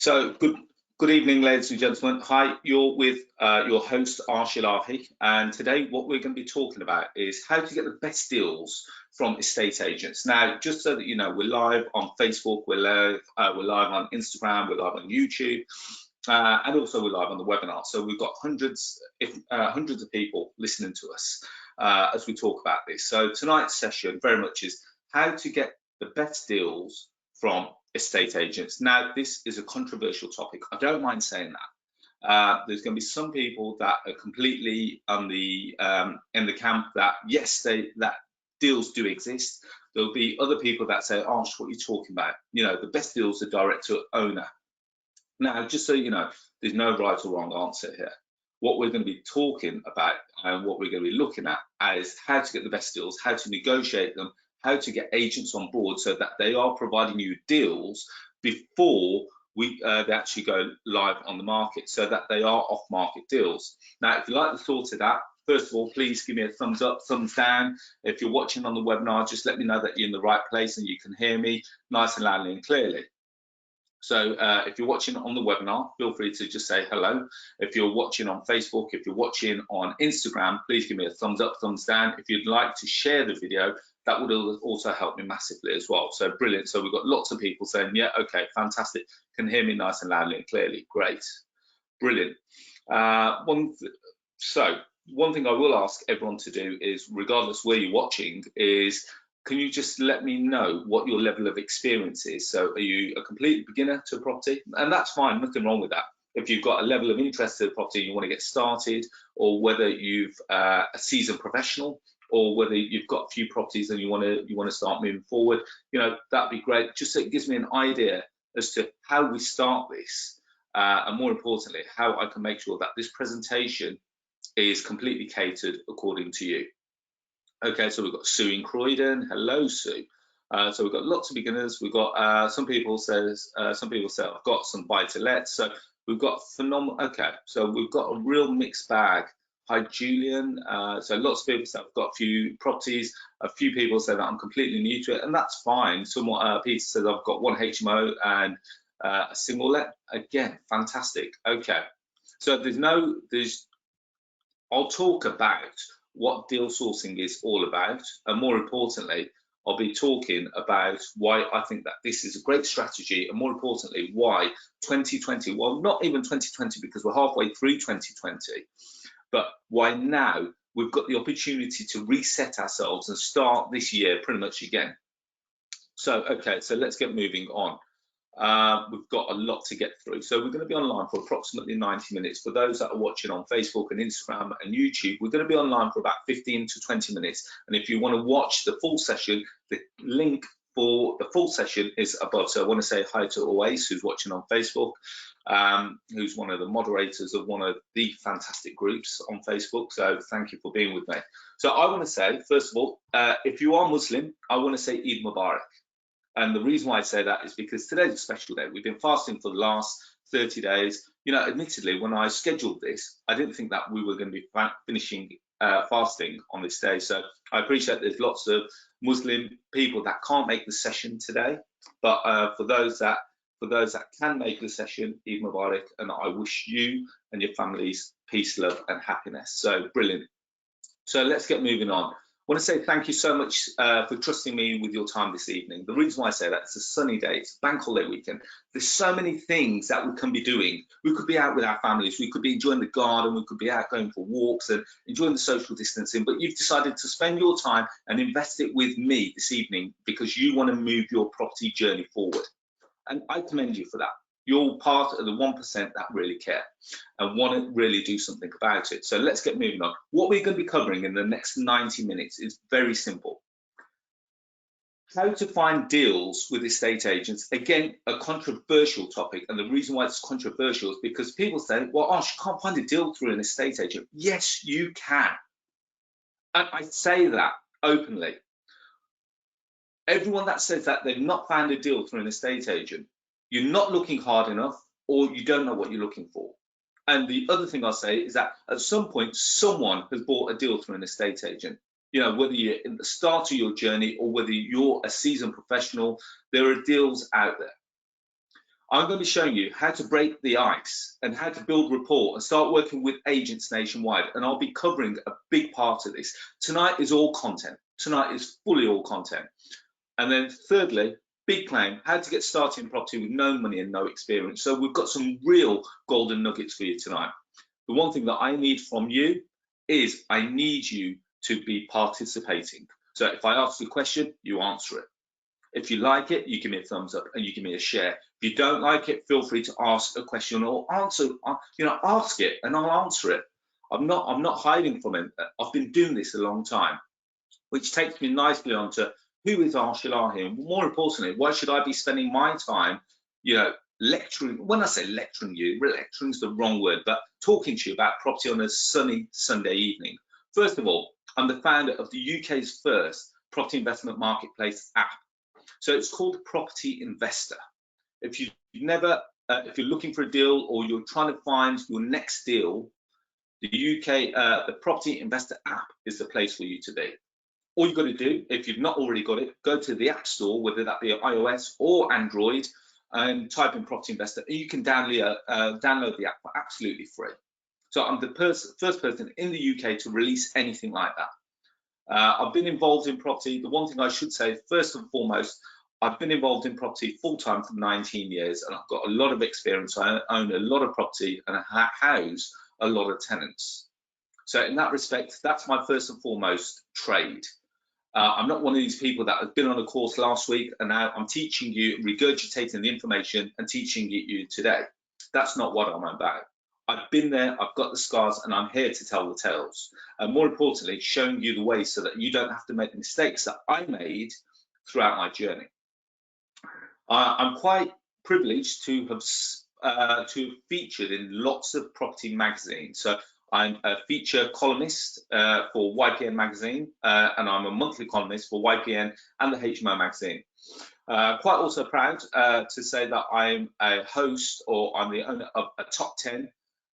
So good evening, ladies and gentlemen. Hi, you're with your host Arsh Ellahi, and today what we're going to be talking about is how to get the best deals from estate agents. Now, just so that you know, we're live on Facebook, we're live on Instagram, we're live on YouTube, and also we're live on the webinar. So we've got hundreds of people listening to us as we talk about this. So tonight's session very much is how to get the best deals from estate agents. Now, this is a controversial topic. I don't mind saying that. There's going to be some people that are completely on the in the camp that yes, that deals do exist. There'll be other people that say, "Arsh, what are you talking about? You know, the best deals are direct to owner." Now, just so you know, there's no right or wrong answer here. What we're going to be talking about and what we're going to be looking at is how to get the best deals, how to negotiate them, how to get agents on board so that they are providing you deals before they actually go live on the market, so that they are off-market deals. Now, if you like the thought of that, first of all, please give me a thumbs up, thumbs down. If you're watching on the webinar, just let me know that you're in the right place and you can hear me nice and loudly and clearly. So if you're watching on the webinar, feel free to just say hello. If you're watching on Facebook, if you're watching on Instagram, please give me a thumbs up, thumbs down. If you'd like to share the video, that would also help me massively as well. So brilliant. So we've got lots of people saying, yeah, okay, fantastic. Can hear me nice and loudly and clearly. Great. Brilliant. One thing I will ask everyone to do is, regardless where you're watching, is can you just let me know what your level of experience is? So are you a complete beginner to property? And that's fine, nothing wrong with that. If you've got a level of interest in property and you want to get started, or whether you've a seasoned professional, or whether you've got a few properties and you want to start moving forward, you know, that'd be great. Just so it gives me an idea as to how we start this, and more importantly, how I can make sure that this presentation is completely catered according to you. Okay, so we've got Sue in Croydon. Hello, Sue. So we've got lots of beginners. We've got some people say I've got some buy to let. So we've got phenomenal. Okay, so we've got a real mixed bag. Hi, Julian. So lots of people say I've got a few properties. A few people say that I'm completely new to it, and that's fine. Somewhat, Peter says I've got one HMO and a single let. Again, fantastic. Okay, so I'll talk about what deal sourcing is all about, and more importantly, I'll be talking about why I think that this is a great strategy, and more importantly, why 2020, well, not even 2020 because we're halfway through 2020, but why now we've got the opportunity to reset ourselves and start this year pretty much again. So, okay, so let's get moving on. We've got a lot to get through, so we're going to be online for approximately 90 minutes. For those that are watching on Facebook and Instagram and YouTube, we're going to be online for about 15 to 20 minutes, and if you want to watch the full session, the link for the full session is above. So I want to say hi to Oasis, who's watching on Facebook, who's one of the moderators of one of the fantastic groups on Facebook, so thank you for being with me. So I want to say, first of all, if you are Muslim, I want to say Eid Mubarak. And the reason why I say that is because today's a special day. We've been fasting for the last 30 days. You know, admittedly, when I scheduled this, I didn't think that we were going to be finishing fasting on this day. So I appreciate there's lots of Muslim people that can't make the session today. But for those that can make the session, Eid Mubarak, and I wish you and your families peace, love, and happiness. So brilliant. So let's get moving on. I want to say thank you so much for trusting me with your time this evening. The reason why I say that, it's a sunny day, it's a bank holiday weekend. There's so many things that we can be doing. We could be out with our families, we could be enjoying the garden, we could be out going for walks and enjoying the social distancing, but you've decided to spend your time and invest it with me this evening because you want to move your property journey forward. And I commend you for that. You're part of the 1% that really care and want to really do something about it. So let's get moving on. What we're going to be covering in the next 90 minutes is very simple. How to find deals with estate agents. Again, a controversial topic. And the reason why it's controversial is because people say, well, Arsh, you can't find a deal through an estate agent. Yes, you can. And I say that openly. Everyone that says that they've not found a deal through an estate agent, you're not looking hard enough, or you don't know what you're looking for. And the other thing I'll say is that at some point, someone has bought a deal through an estate agent. You know, whether you're in the start of your journey or whether you're a seasoned professional, there are deals out there. I'm going to be showing you how to break the ice and how to build rapport and start working with agents nationwide. And I'll be covering a big part of this. Tonight is all content. Tonight is fully all content. And then thirdly, big claim, how to get started in property with no money and no experience. So we've got some real golden nuggets for you tonight. The one thing that I need from you is I need you to be participating. So if I ask you a question, you answer it. If you like it, you give me a thumbs up and you give me a share. If you don't like it, feel free to ask a question or answer, ask it and I'll answer it. I'm not hiding from it. I've been doing this a long time, which takes me nicely onto who is Arsh Ellahi, and more importantly, why should I be spending my time, lecturing? When I say lecturing you, lecturing is the wrong word, but talking to you about property on a sunny Sunday evening. First of all, I'm the founder of the UK's first property investment marketplace app. So it's called Property Investor. If you're looking for a deal or you're trying to find your next deal, the Property Investor app is the place for you to be. All you've got to do, if you've not already got it, go to the App Store, whether that be iOS or Android, and type in Property Investor, and you can download the app for absolutely free. So I'm the first person in the UK to release anything like that. I've been involved in property. The one thing I should say, first and foremost, I've been involved in property full-time for 19 years, and I've got a lot of experience. I own a lot of property and I house a lot of tenants. So in that respect, that's my first and foremost trade. I'm not one of these people that has been on a course last week and now I'm teaching you, regurgitating the information and teaching it you today. That's not what I'm about. I've been there, I've got the scars, and I'm here to tell the tales. And more importantly, showing you the way so that you don't have to make the mistakes that I made throughout my journey. I'm quite privileged to have featured in lots of property magazines. So I'm a feature columnist for YPN magazine, and I'm a monthly columnist for YPN and the HMO magazine. Quite also proud to say that I'm a host, or I'm the owner of a top 10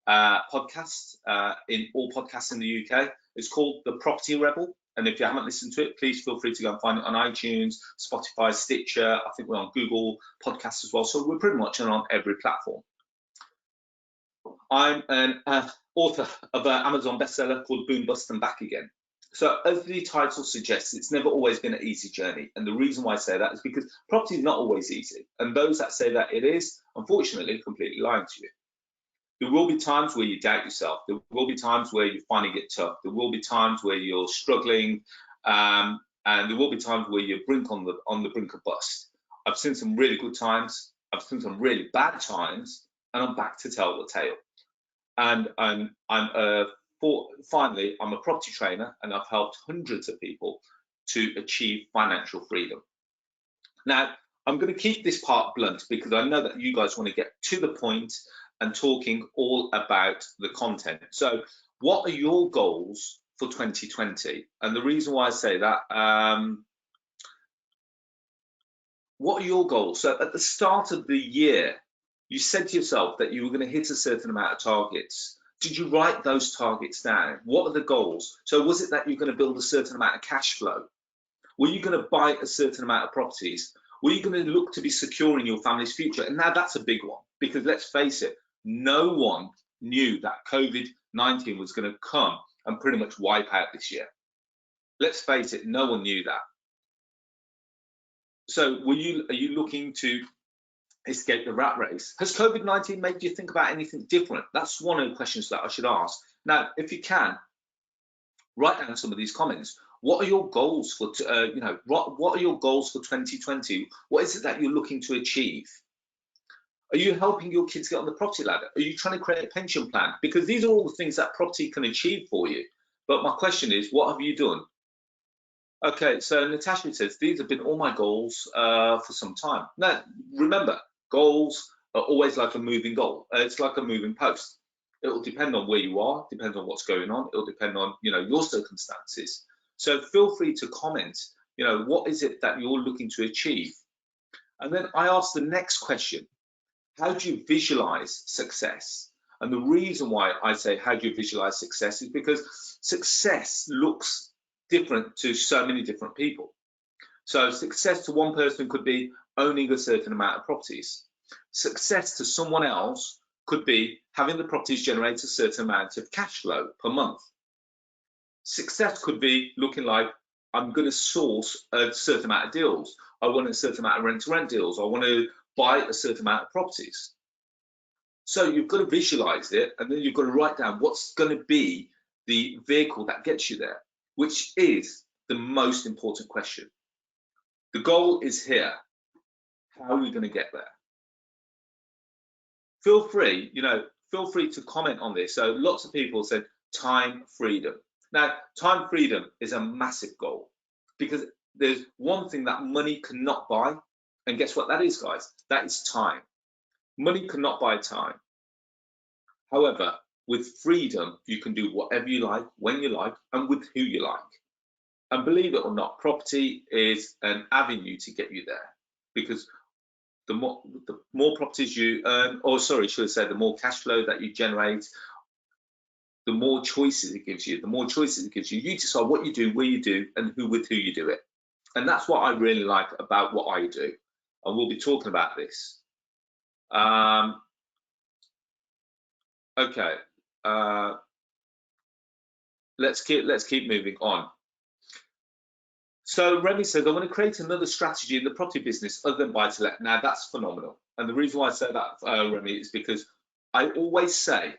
podcast in all podcasts in the UK. It's called The Property Rebel, and if you haven't listened to it, please feel free to go and find it on iTunes, Spotify, Stitcher. I think we're on Google Podcasts as well, so we're pretty much on every platform. I'm an author of an Amazon bestseller called Boom, Bust and Back Again. So as the title suggests, it's never always been an easy journey, and the reason why I say that is because property is not always easy, and those that say that it is, unfortunately, are completely lying to you. There will be times where you doubt yourself. There will be times where you're finding it tough. There will be times where you're struggling, and there will be times where you're on the brink of bust. I've seen some really good times. I've seen some really bad times, and I'm back to tell the tale. And finally, I'm a property trainer, and I've helped hundreds of people to achieve financial freedom. Now, I'm going to keep this part blunt because I know that you guys want to get to the point and talking all about the content. So what are your goals for 2020? And the reason why I say that, what are your goals? So at the start of the year, you said to yourself that you were going to hit a certain amount of targets. Did you write those targets down? What are the goals? So was it that you're going to build a certain amount of cash flow? Were you going to buy a certain amount of properties? Were you going to look to be securing your family's future? And now that's a big one, because let's face it, no one knew that COVID-19 was going to come and pretty much wipe out this year. Let's face it, no one knew that. So are you looking to escape the rat race? Has COVID-19 made you think about anything different? That's one of the questions that I should ask. Now, if you can, write down some of these comments. What are your goals for, what are your goals for 2020? What is it that you're looking to achieve? Are you helping your kids get on the property ladder? Are you trying to create a pension plan? Because these are all the things that property can achieve for you. But my question is, what have you done? Okay, so Natasha says, these have been all my goals for some time. Now, remember, goals are always like a moving goal. It's like a moving post. It will depend on where you are, depends on what's going on. It will depend on, your circumstances. So feel free to comment, what is it that you're looking to achieve? And then I ask the next question. How do you visualize success? And the reason why I say how do you visualize success is because success looks different to so many different people. So success to one person could be owning a certain amount of properties. Success to someone else could be having the properties generate a certain amount of cash flow per month. Success could be looking like, I'm going to source a certain amount of deals. I want a certain amount of rent-to-rent deals. I want to buy a certain amount of properties. So you've got to visualize it, and then you've got to write down what's going to be the vehicle that gets you there, which is the most important question. The goal is here. How are we going to get there? Feel free to comment on this. So lots of people said time freedom. Now, time freedom is a massive goal because there's one thing that money cannot buy. And guess what that is, guys? That is time. Money cannot buy time. However, with freedom, you can do whatever you like, when you like, and with who you like. And believe it or not, property is an avenue to get you there, because the more properties you earn, or sorry, should I say, the more cash flow that you generate, the more choices it gives you. The more choices it gives you. You decide what you do, where you do, and with who you do it. And that's what I really like about what I do. And we'll be talking about this. Okay. Let's keep moving on. So Remy says, I want to create another strategy in the property business other than buy to let. Now that's phenomenal. And the reason why I say that, Remy, is because I always say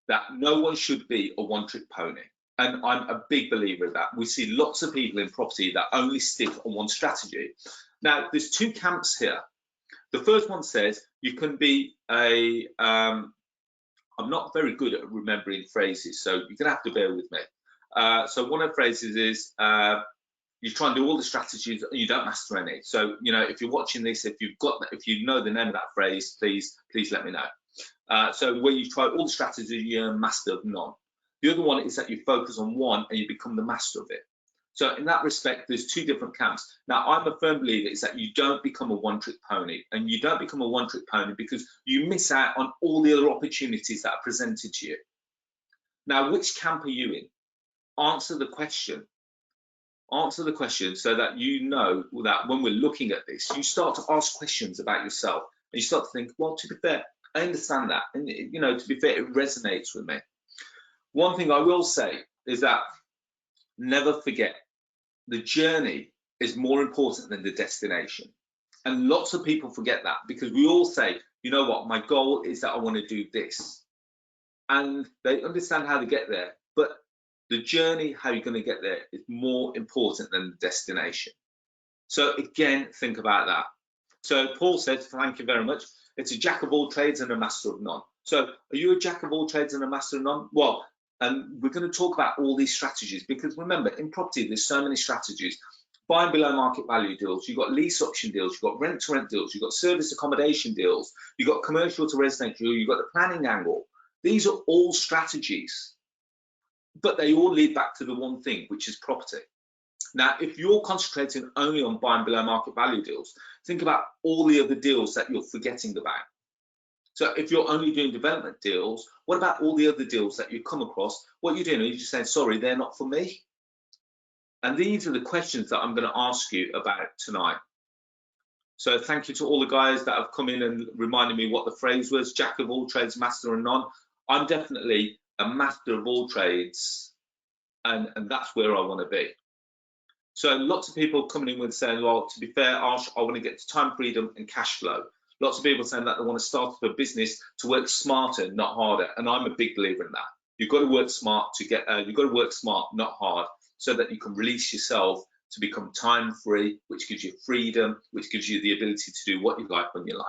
that no one should be a one-trick pony. And I'm a big believer of that. We see lots of people in property that only stick on one strategy. Now, there's two camps here. The first one says you can be a, I'm not very good at remembering phrases, so you're gonna have to bear with me. So one of the phrases is, you try and do all the strategies and you don't master any. So, if you're watching this, if you know the name of that phrase, please let me know. So where you try all the strategies, you're a master of none. The other one is that you focus on one and you become the master of it. So in that respect, there's two different camps. Now, I'm a firm believer is that you don't become a one-trick pony, and you don't become a one-trick pony because you miss out on all the other opportunities that are presented to you. Now, which camp are you in? Answer the question. Answer the question so that you know that when we're looking at this, you start to ask questions about yourself, and you start to think, well, to be fair, I understand that, and to be fair, it resonates with me. One thing I will say is that never forget, the journey is more important than the destination. And lots of people forget that because we all say, you know what, my goal is that I want to do this. And they understand how to get there, but the journey, how you're going to get there, is more important than the destination. So again, think about that. So Paul says, thank you very much. It's a jack of all trades and a master of none. So are you a jack of all trades and a master of none? Well, and we're going to talk about all these strategies because remember, in property, there's so many strategies. Buying below market value deals, you've got lease option deals, you've got rent to rent deals, you've got service accommodation deals, you've got commercial to residential, you've got the planning angle. These are all strategies, but they all lead back to the one thing, which is property. Now, if you're concentrating only on buying below market value deals, think about all the other deals that you're forgetting about. So if you're only doing development deals, what about all the other deals that you come across? What you're doing, are you just saying, sorry, they're not for me? And these are the questions that I'm going to ask you about tonight. So thank you to all the guys that have come in and reminded me what the phrase was, jack of all trades, master of none. I'm definitely a master of all trades, and that's where I want to be. So lots of people coming in with saying, well, to be fair, Arsh, I want to get to time freedom and cash flow. Lots of people saying that they want to start up a business to work smarter, not harder. And I'm a big believer in that. You've got to work smart to get, you've got to work smart, not hard, so that you can release yourself to become time free, which gives you freedom, which gives you the ability to do what you like when you like.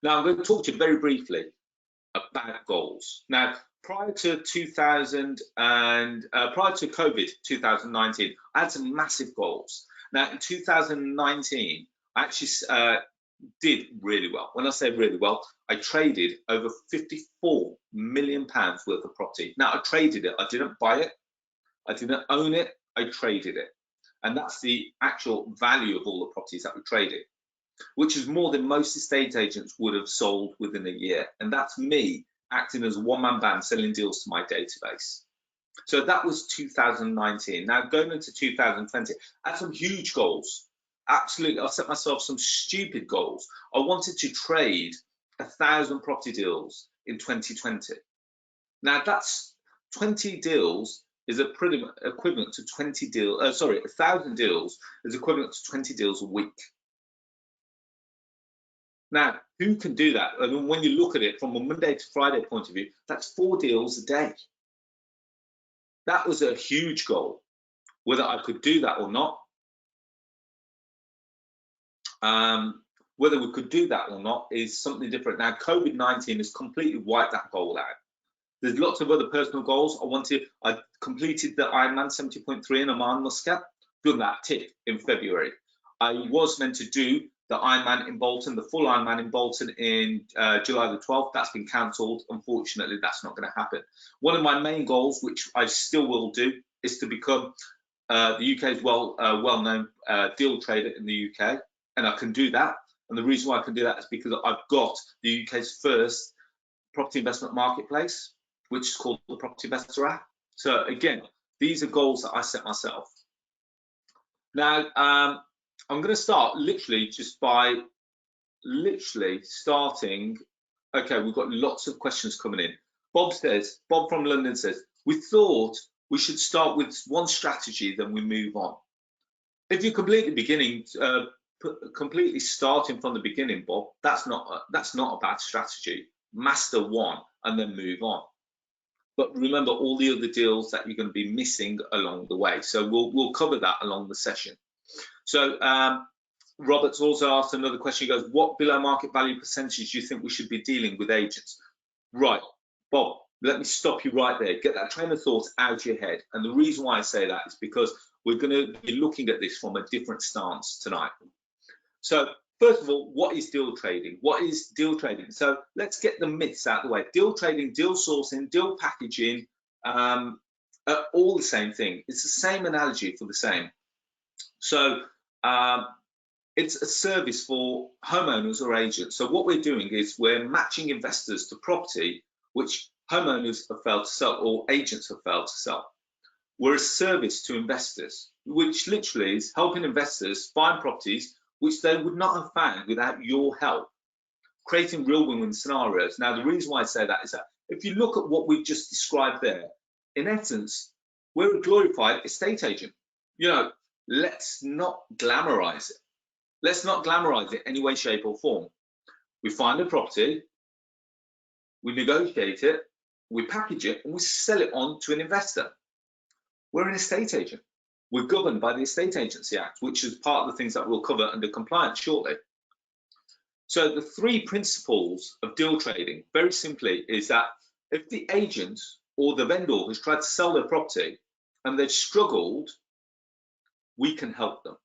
Now, I'm going to talk to you very briefly about goals. Now, prior to COVID 2019, I had some massive goals. Now, in 2019, I actually did really well. When I say really well, I traded over £54 million worth of property. Now, I traded it. I didn't buy it. I didn't own it. I traded it. And that's the actual value of all the properties that we traded, which is more than most estate agents would have sold within a year. And that's me acting as a one-man band selling deals to my database. So that was 2019. Now, going into 2020, I had some huge goals. Absolutely, I set myself some stupid goals. I wanted to trade 1,000 property deals in 2020. Now that's 20 deals is equivalent to 20 deals. Sorry, 1,000 deals is equivalent to 20 deals a week. Now, who can do that? And when you look at it from a Monday to Friday point of view, that's 4 deals a day. That was a huge goal. Whether I could do that or not, whether we could do that or not is something different. Now, COVID-19 has completely wiped that goal out. There's lots of other personal goals. I completed the Ironman 70.3 in Oman, Muscat, done that tip in February. I was meant to do the Ironman in Bolton, the full Ironman in Bolton in July the 12th. That's been cancelled. Unfortunately, that's not going to happen. One of my main goals, which I still will do, is to become the UK's well-known deal trader in the UK, and I can do that. And the reason why I can do that is because I've got the UK's first property investment marketplace, which is called the Property Investor app. So again, these are goals that I set myself. Now, I'm going to start literally just by starting. Okay, we've got lots of questions coming in. Bob from London says, we thought we should start with one strategy, then we move on. If you're completely starting from the beginning, Bob, that's not a bad strategy. Master one and then move on. But remember all the other deals that you're going to be missing along the way. So we'll cover that along the session. So Robert's also asked another question. He goes, what below market value percentage do you think we should be dealing with agents? Right, Bob, let me stop you right there. Get that train of thought out of your head. And the reason why I say that is because we're going to be looking at this from a different stance tonight. So first of all, what is deal trading? What is deal trading? So let's get the myths out of the way. Deal trading, deal sourcing, deal packaging, are all the same thing. It's the same analogy for the same. So it's a service for homeowners or agents. So what we're doing is we're matching investors to property which homeowners have failed to sell or agents have failed to sell. We're a service to investors, which literally is helping investors find properties which they would not have found without your help, creating real win-win scenarios. Now, the reason why I say that is that if you look at what we've just described there, in essence, we're a glorified estate agent. You know, let's not glamorize it. Let's not glamorize it any way, shape, or form. We find a property, we negotiate it, we package it, and we sell it on to an investor. We're an estate agent. We're governed by the Estate Agency Act, which is part of the things that we'll cover under compliance shortly. So the 3 principles of deal trading, very simply, is that if the agent or the vendor has tried to sell their property and they've struggled, we can help them.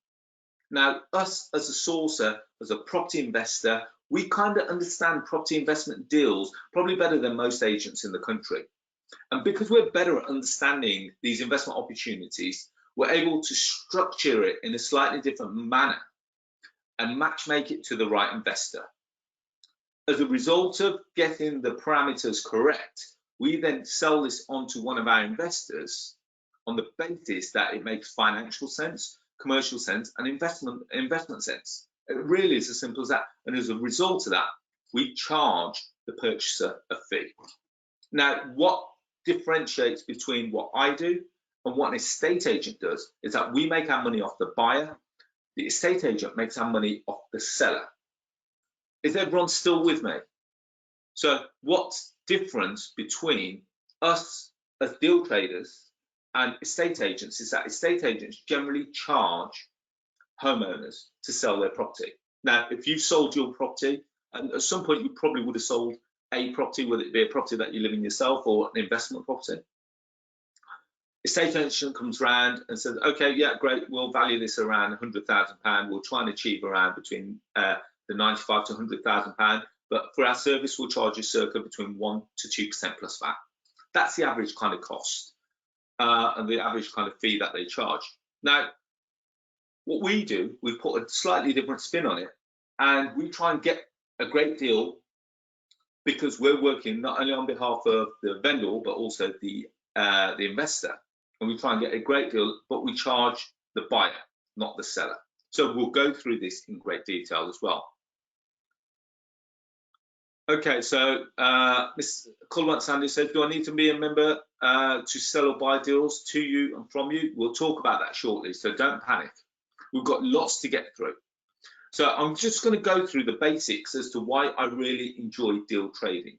Now, us as a sourcer, as a property investor, we kind of understand property investment deals probably better than most agents in the country. And because we're better at understanding these investment opportunities, we're able to structure it in a slightly different manner and matchmake it to the right investor. As a result of getting the parameters correct, we then sell this on to one of our investors on the basis that it makes financial sense, commercial sense, and investment sense. It really is as simple as that. And as a result of that, we charge the purchaser a fee. Now, what differentiates between what I do and what an estate agent does is that we make our money off the buyer. The estate agent makes our money off the seller. Is everyone still with me? So what's different between us as deal traders and estate agents is that estate agents generally charge homeowners to sell their property. Now, if you've sold your property, and at some point you probably would have sold a property, whether it be a property that you live in yourself or an investment property, estate agent comes around and says, okay, yeah, great, we'll value this around £100,000. We'll try and achieve around between the £95,000 to £100,000, but for our service, we'll charge you circa between 1% to 2% plus VAT. That's the average kind of cost and the average kind of fee that they charge. Now, what we do, we put a slightly different spin on it, and we try and get a great deal because we're working not only on behalf of the vendor, but also the investor. And we try and get a great deal, but we charge the buyer, not the seller. So we'll go through this in great detail as well. Okay, so Ms. Colwant Sandy said, do I need to be a member to sell or buy deals to you and from you? We'll talk about that shortly, so don't panic. We've got lots to get through. So I'm just going to go through the basics as to why I really enjoy deal trading.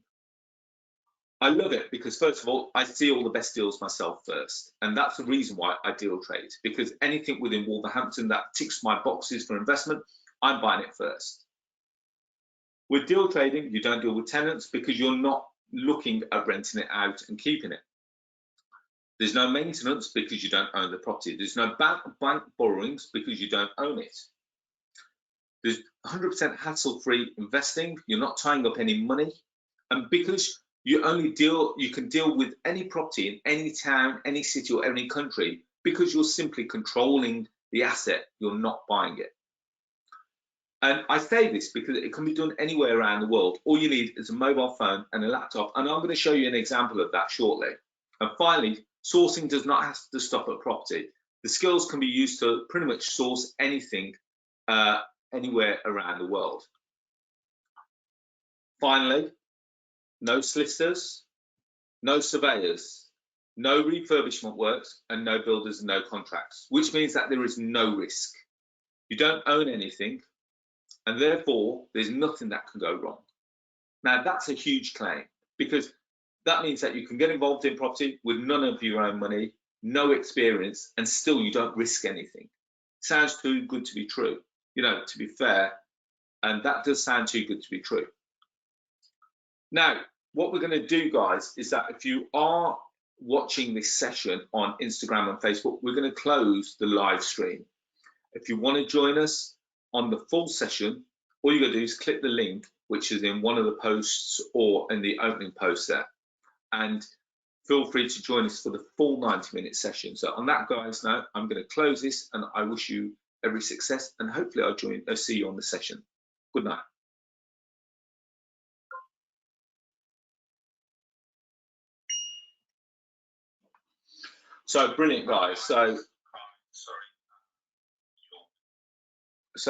I love it because, first of all, I see all the best deals myself first. And that's the reason why I deal trade, because anything within Wolverhampton that ticks my boxes for investment, I'm buying it first. With deal trading, you don't deal with tenants because you're not looking at renting it out and keeping it. There's no maintenance because you don't own the property. There's no bank borrowings because you don't own it. There's 100% hassle-free investing. You're not tying up any money. And because you can deal with any property in any town, any city or any country, because you're simply controlling the asset, you're not buying it. And I say this because it can be done anywhere around the world. All you need is a mobile phone and a laptop. And I'm going to show you an example of that shortly. And finally, sourcing does not have to stop at property. The skills can be used to pretty much source anything anywhere around the world. Finally, no solicitors, no surveyors, no refurbishment works, and no builders and no contracts, which means that there is no risk. You don't own anything, and therefore there's nothing that can go wrong. Now that's a huge claim, because that means that you can get involved in property with none of your own money, no experience, and still you don't risk anything. Sounds too good to be true, you know, to be fair, and that does sound too good to be true. Now, what we're going to do, guys, is that if you are watching this session on Instagram and Facebook, we're going to close the live stream. If you want to join us on the full session, all you got to do is click the link, which is in one of the posts or in the opening post there, and feel free to join us for the full 90-minute session. So on that, guys, now I'm going to close this, and I wish you every success, and hopefully I'll see you on the session. Good night. So brilliant, guys. So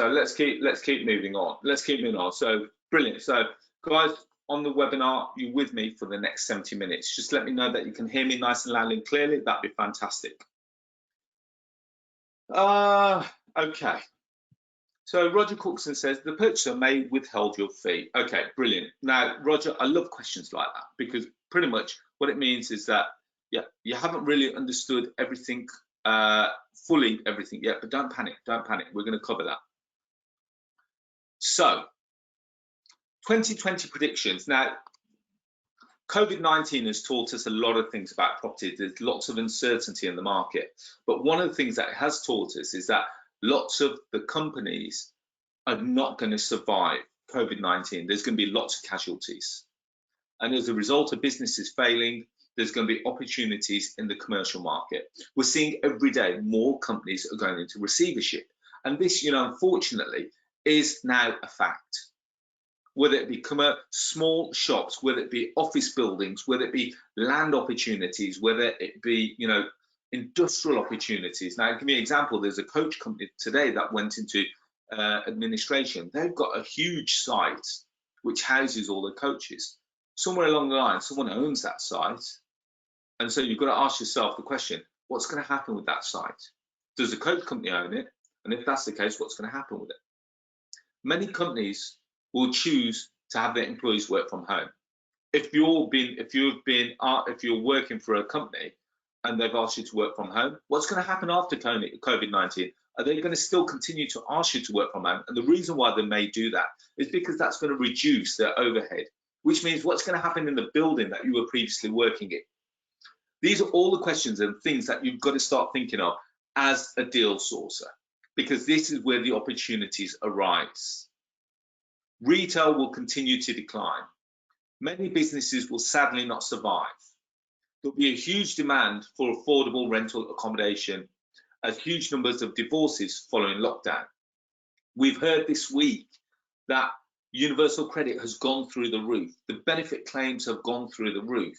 let's keep moving on. So brilliant. So guys, on the webinar, you're with me for the next 70 minutes. Just let me know that you can hear me nice and loud and clearly. That'd be fantastic. Okay. So Roger Cookson says the purchaser may withhold your fee. Okay, brilliant. Now, Roger, I love questions like that, because pretty much what it means is that, yeah, you haven't really understood everything, fully everything yet, but don't panic, We're going to cover that. So 2020 predictions. Now, COVID-19 has taught us a lot of things about property. There's lots of uncertainty in the market. But one of the things that it has taught us is that lots of the companies are not going to survive COVID-19. There's going to be lots of casualties. And as a result of businesses failing, there's going to be opportunities in the commercial market. We're seeing every day more companies are going into receivership. And this, you know, unfortunately, is now a fact. Whether it be small shops, whether it be office buildings, whether it be land opportunities, whether it be, you know, industrial opportunities. Now, I'll give you an example. There's a coach company today that went into administration. They've got a huge site which houses all the coaches. Somewhere along the line, someone owns that site. And so you've got to ask yourself the question, what's going to happen with that site? Does the coach company own it? And if that's the case, what's going to happen with it? Many companies will choose to have their employees work from home. If you're working for a company and they've asked you to work from home, what's going to happen after COVID-19? Are they going to still continue to ask you to work from home? And the reason why they may do that is because that's going to reduce their overhead, which means what's going to happen in the building that you were previously working in? These are all the questions and things that you've got to start thinking of as a deal sourcer, because this is where the opportunities arise. Retail will continue to decline. Many businesses will sadly not survive. There'll be a huge demand for affordable rental accommodation as huge numbers of divorces following lockdown. We've heard this week that universal credit has gone through the roof. The benefit claims have gone through the roof.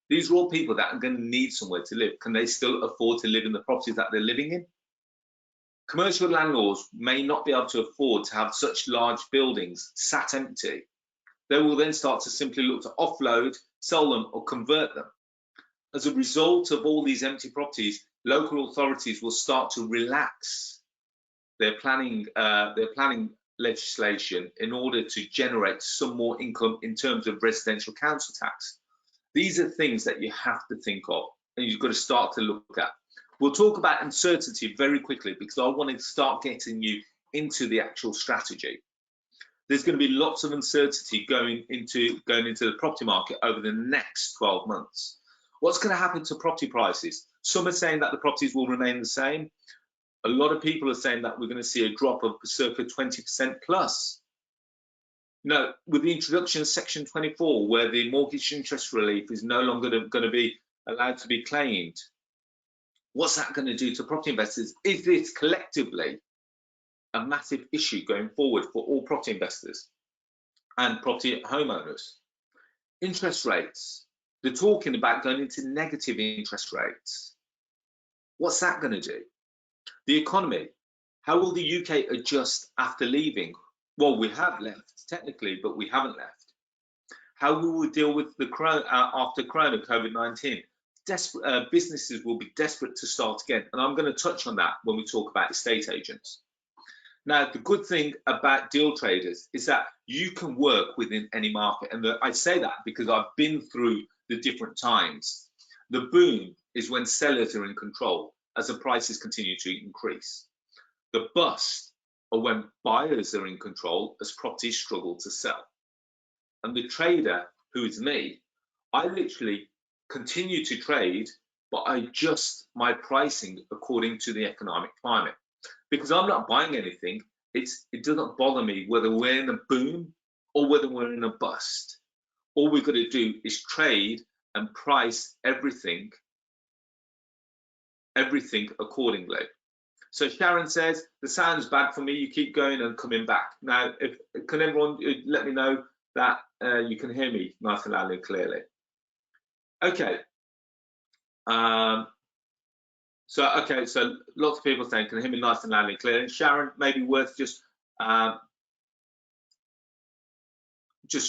These are all people that are going to need somewhere to live. Can they still afford to live in the properties that they're living in? Commercial landlords may not be able to afford to have such large buildings sat empty. They will then start to simply look to offload, sell them, or convert them. As a result of all these empty properties, local authorities will start to relax their planning legislation in order to generate some more income in terms of residential council tax. These are things that you have to think of and you've got to start to look at. We'll talk about uncertainty very quickly because I want to start getting you into the actual strategy. There's going to be lots of uncertainty going into the property market over the next 12 months. What's going to happen to property prices? Some are saying that the properties will remain the same. A lot of people are saying that we're going to see a drop of circa 20% plus. No, with the introduction of Section 24, where the mortgage interest relief is no longer going to be allowed to be claimed, what's that going to do to property investors? Is this collectively a massive issue going forward for all property investors and property homeowners? Interest rates. They're talking about going into negative interest rates. What's that going to do? The economy. How will the UK adjust after leaving? Well, we have left technically, but we haven't left. How will we deal with the after Corona, COVID-19? Businesses will be desperate to start again, and I'm going to touch on that when we talk about estate agents. Now, the good thing about deal traders is that you can work within any market, and I say that because I've been through the different times. The boom is when sellers are in control as the prices continue to increase. The bust are when buyers are in control as properties struggle to sell. And the trader, who is me, I literally continue to trade, but I adjust my pricing according to the economic climate. Because I'm not buying anything, it doesn't bother me whether we're in a boom or whether we're in a bust. All we've got to do is trade and price everything accordingly. So Sharon says, the sound's bad for me, you keep going and coming back. Now, can everyone let me know that you can hear me nice and loud and clearly? Okay. So lots of people saying, can hear me nice and loud and clear. And Sharon, maybe worth just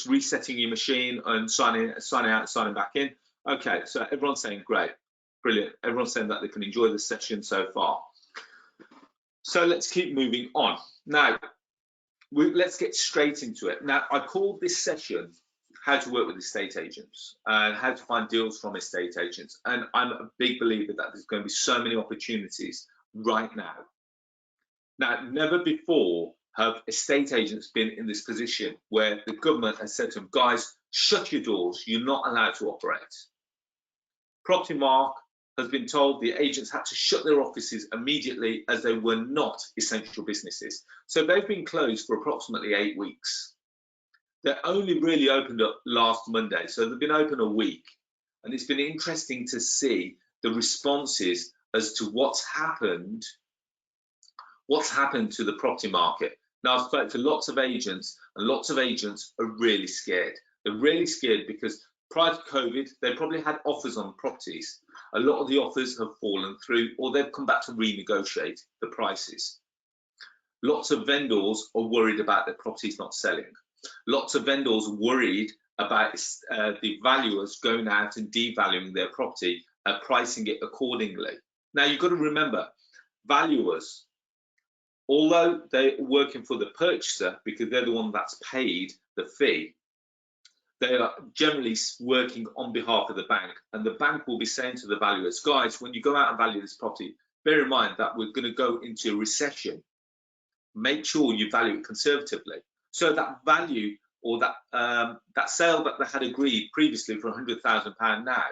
resetting your machine and signing out, signing back in. Okay, so everyone's saying great, brilliant. Everyone's saying that they can enjoy the session so far. So let's keep moving on. Now, let's get straight into it. Now, I called this session how to work with estate agents and how to find deals from estate agents. And I'm a big believer that there's going to be so many opportunities right now. Now, never before have estate agents been in this position where the government has said to them, guys, shut your doors, you're not allowed to operate. Property Mark has been told the agents had to shut their offices immediately as they were not essential businesses. So they've been closed for approximately 8 weeks. They only really opened up last Monday, so they've been open a week. And it's been interesting to see the responses as to what's happened to the property market. Now, I've spoken to lots of agents, and lots of agents are really scared. They're really scared because prior to COVID, they probably had offers on properties. A lot of the offers have fallen through, or they've come back to renegotiate the prices. Lots of vendors are worried about their properties not selling. Lots of vendors are worried about the valuers going out and devaluing their property and pricing it accordingly. Now, you've got to remember, valuers, although they're working for the purchaser because they're the one that's paid the fee, they are generally working on behalf of the bank, and the bank will be saying to the valuers, guys, when you go out and value this property, bear in mind that we're going to go into a recession. Make sure you value it conservatively. So that value or that sale that they had agreed previously for £100,000 now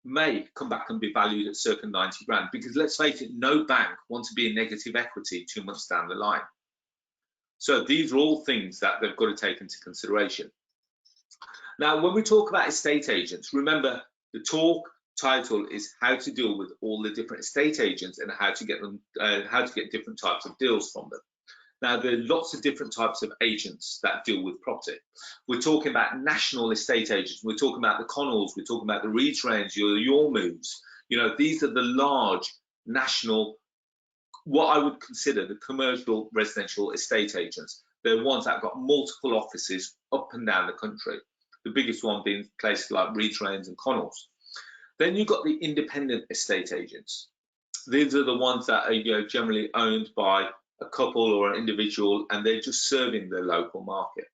may come back and be valued at circa 90 grand, because let's face it, no bank wants to be in negative equity 2 months down the line. So these are all things that they've got to take into consideration. Now, when we talk about estate agents, remember the talk title is how to deal with all the different estate agents and how to get them, how to get different types of deals from them. Now, there are lots of different types of agents that deal with property. We're talking about national estate agents. We're talking about the Connells. We're talking about the Reeds Range, your moves. You know, these are the large national what I would consider the commercial residential estate agents. They're ones that have got multiple offices up and down the country. The biggest one being places like Reeds, Rains and Connells. Then you've got the independent estate agents. These are the ones that are generally owned by a couple or an individual, and they're just serving the local market.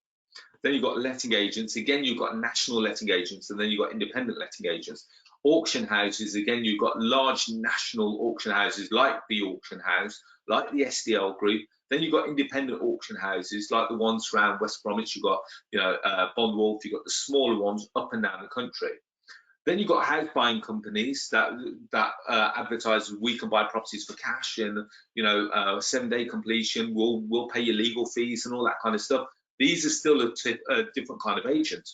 Then you've got letting agents. Again, you've got national letting agents, and then you've got independent letting agents. Auction houses, again, you've got large national auction houses like the Auction House, like the SDL Group. Then you've got independent auction houses like the ones around West Bromwich. You've got, Bond Wolf. You've got the smaller ones up and down the country. Then you've got house buying companies that advertise we can buy properties for cash and 7-day completion. We'll pay your legal fees and all that kind of stuff. These are still a different kind of agent.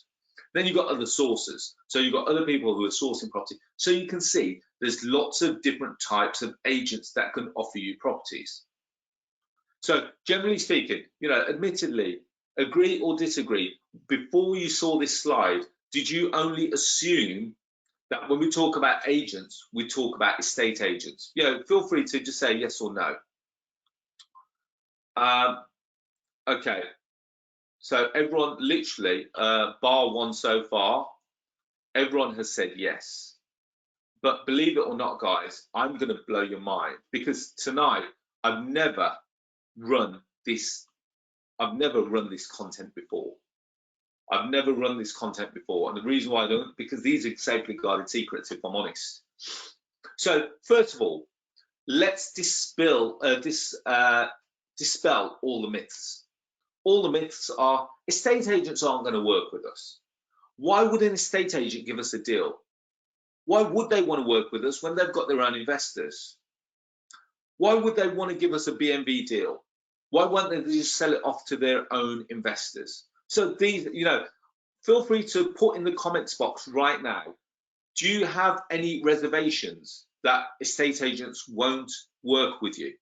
Then you've got other sources. So you've got other people who are sourcing property. So you can see there's lots of different types of agents that can offer you properties. So generally speaking, admittedly, agree or disagree, before you saw this slide, did you only assume that when we talk about agents, we talk about estate agents? Feel free to just say yes or no. Okay. So everyone, literally, bar one so far, everyone has said yes. But believe it or not, guys, I'm going to blow your mind, because tonight I've never run this content before. I've never run this content before, and the reason why I don't, because these are safely guarded secrets, if I'm honest. So first of all, let's dispel all the myths. All the myths are estate agents aren't going to work with us. Why would an estate agent give us a deal? Why would they want to work with us when they've got their own investors? Why would they want to give us a BNB deal? Why won't they just sell it off to their own investors? So these, feel free to put in the comments box right now, do you have any reservations that estate agents won't work with you?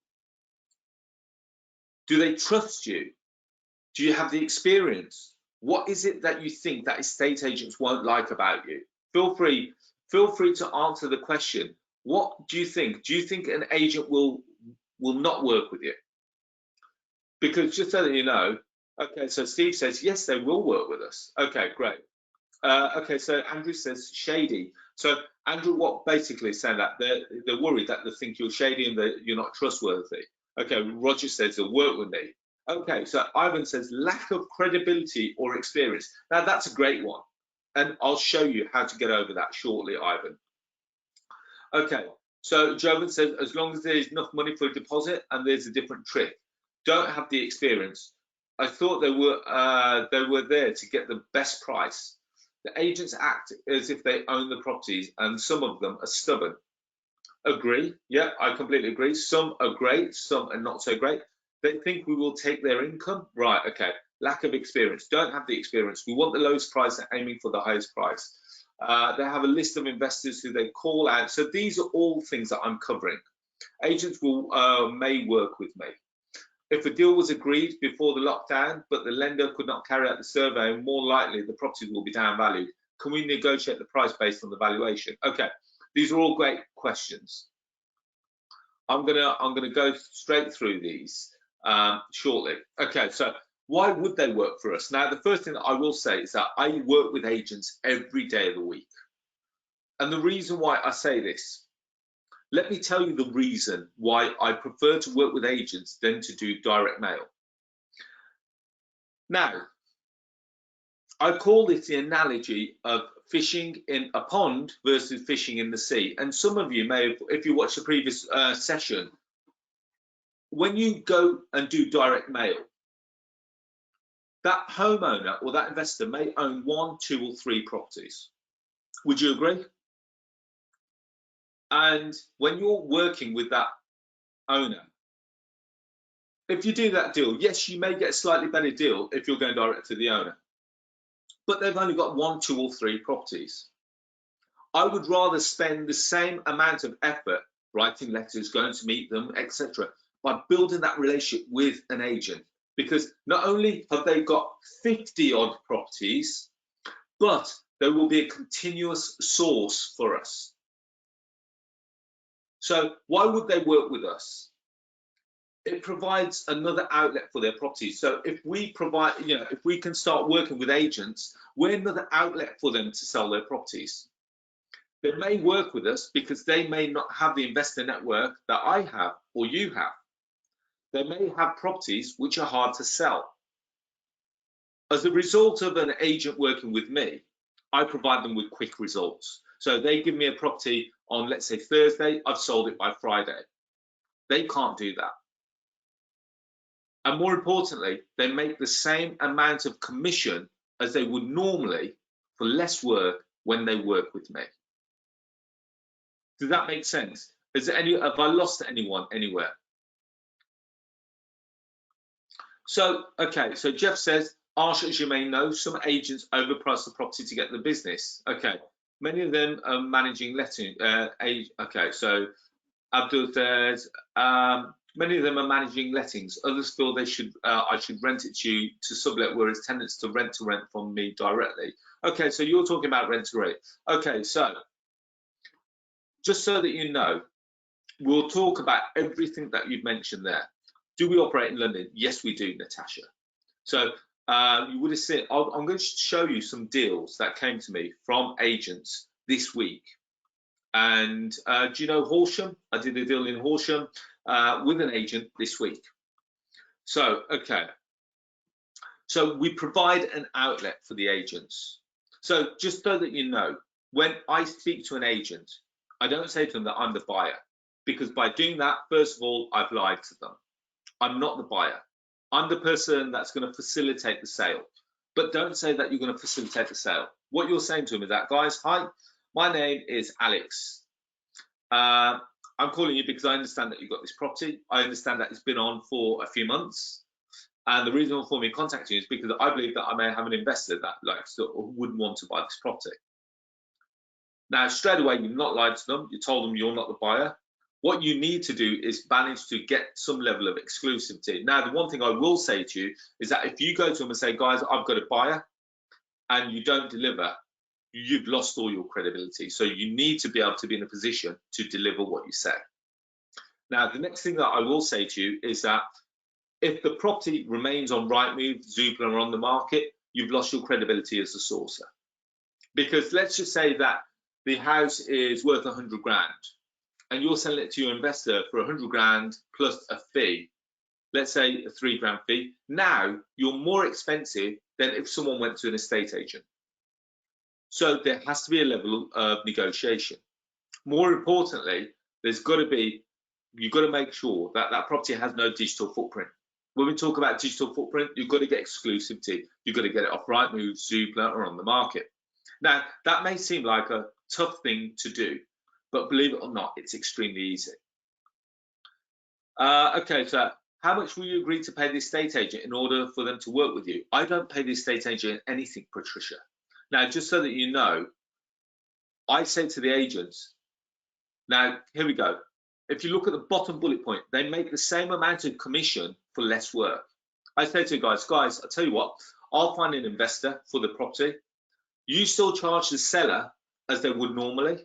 Do they trust you? Do you have the experience? What is it that you think that estate agents won't like about you? Feel free to answer the question. What do you think? Do you think an agent will not work with you? Because just so that you know, okay, so Steve says, yes, they will work with us. Okay, great. Okay, so Andrew says shady. So Andrew, what basically is saying that they're worried that they think you're shady and that you're not trustworthy. Okay, Roger says they'll work with me. Okay, so Ivan says lack of credibility or experience. Now that's a great one, and I'll show you how to get over that shortly, Ivan. Okay, so Jovan says as long as there's enough money for a deposit and there's a different trick. Don't have the experience. I thought they were there to get the best price. The agents act as if they own the properties, and some of them are stubborn. Agree? Yeah, I completely agree. Some are great, some are not so great. They think we will take their income. Right, okay. Lack of experience. Don't have the experience. We want the lowest price, they're aiming for the highest price. They have a list of investors who they call out. So these are all things that I'm covering. Agents may work with me. If a deal was agreed before the lockdown, but the lender could not carry out the survey, more likely the property will be downvalued. Can we negotiate the price based on the valuation? Okay, these are all great questions. I'm gonna go straight through these shortly. Okay, so why would they work for us? Now, the first thing that I will say is that I work with agents every day of the week. And the reason why I say this, let me tell you the reason why I prefer to work with agents than to do direct mail. Now, I call this the analogy of fishing in a pond versus fishing in the sea. And some of you may have, if you watched the previous session, when you go and do direct mail, that homeowner or that investor may own 1, 2, or 3 properties. Would you agree? And when you're working with that owner, if you do that deal, yes, you may get a slightly better deal if you're going direct to the owner, but they've only got 1, 2, or 3 properties. I would rather spend the same amount of effort writing letters, going to meet them, etc., by building that relationship with an agent, because not only have they got 50 odd properties, but there will be a continuous source for us. So why would they work with us? it provides another outlet for their properties. So if we provide, if we can start working with agents, we're another outlet for them to sell their properties. They may work with us because they may not have the investor network that I have or you have. They may have properties which are hard to sell. As a result of an agent working with me, I provide them with quick results. So they give me a property on, let's say, Thursday, I've sold it by Friday. They can't do that. And more importantly, they make the same amount of commission as they would normally for less work when they work with me. Does that make sense? Have I lost anyone anywhere? So, okay, so Jeff says, Arsh, as you may know, some agents overprice the property to get the business. Okay, many of them are managing letting. Okay, so Abdul says, many of them are managing lettings. Others feel I should rent it to you to sublet, whereas tenants to rent from me directly. Okay, so you're talking about rent to rent. Okay, so just so that you know, we'll talk about everything that you've mentioned there. Do we operate in London? Yes, we do, Natasha. So you would have seen, I'm going to show you some deals that came to me from agents this week. And do you know Horsham? I did a deal in Horsham with an agent this week. So, okay. So we provide an outlet for the agents. So just so that you know, when I speak to an agent, I don't say to them that I'm the buyer, because by doing that, first of all, I've lied to them. I'm not the buyer. I'm the person that's going to facilitate the sale. But don't say that you're going to facilitate the sale. What you're saying to them is that, guys, hi, my name is Alex. I'm calling you because I understand that you've got this property. I understand that it's been on for a few months. And the reason for me contacting you is because I believe that I may have an investor that would want to buy this property. Now, straight away, you've not lied to them. You told them you're not the buyer. What you need to do is manage to get some level of exclusivity. Now, the one thing I will say to you is that if you go to them and say, guys, I've got a buyer, and you don't deliver, you've lost all your credibility. So you need to be able to be in a position to deliver what you say. Now, the next thing that I will say to you is that if the property remains on Rightmove, Zoopla, or on the market, you've lost your credibility as a sourcer. Because let's just say that the house is worth 100 grand and you're selling it to your investor for 100 grand plus a fee, let's say a 3 grand fee. Now you're more expensive than if someone went to an estate agent. So there has to be a level of negotiation. More importantly, you've got to make sure that that property has no digital footprint. When we talk about digital footprint, you've got to get exclusivity. You've got to get it off Rightmove, Zoopla, or on the market. Now, that may seem like a tough thing to do, but believe it or not, it's extremely easy. Okay, so how much will you agree to pay the estate agent in order for them to work with you? I don't pay the estate agent anything, Patricia. Now, just so that you know, I say to the agents, now, here we go. If you look at the bottom bullet point, they make the same amount of commission for less work. I say to you guys, I'll tell you what, I'll find an investor for the property. You still charge the seller as they would normally,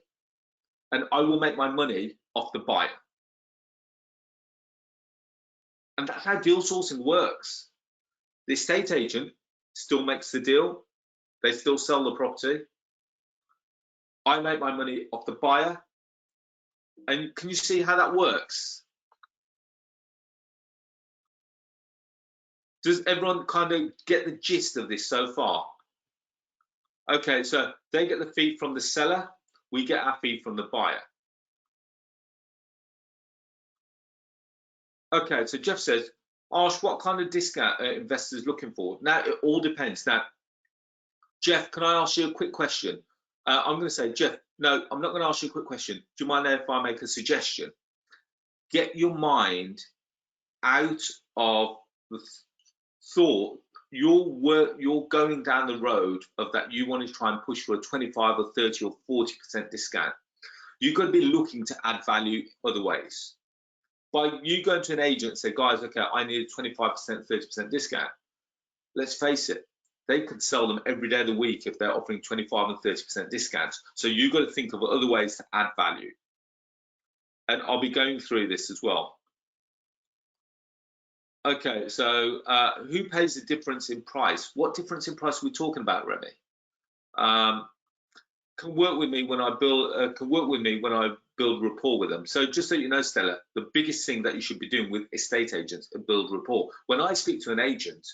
and I will make my money off the buyer. And that's how deal sourcing works. The estate agent still makes the deal. They still sell the property. I make my money off the buyer. And can you see how that works? Does everyone kind of get the gist of this so far? Okay, so they get the fee from the seller, we get our fee from the buyer. Okay, so Jeff says, Arsh, what kind of discount are investors looking for? Now, it all depends. Now, Jeff, can I ask you a quick question? I'm going to say, Jeff, no, I'm not going to ask you a quick question. Do you mind if I make a suggestion? Get your mind out of the thought you're going down the road of that you want to try and push for a 25 or 30 or 40% discount. You've got to be looking to add value other ways. By you going to an agent and say, guys, okay, I need a 25%, 30% discount. Let's face it, they could sell them every day of the week if they're offering 25 and 30% discounts. So you've got to think of other ways to add value. And I'll be going through this as well. Okay, so who pays the difference in price? What difference in price are we talking about, Remy? Can work with me when I build rapport with them. So just so you know, Stella, the biggest thing that you should be doing with estate agents is build rapport. When I speak to an agent,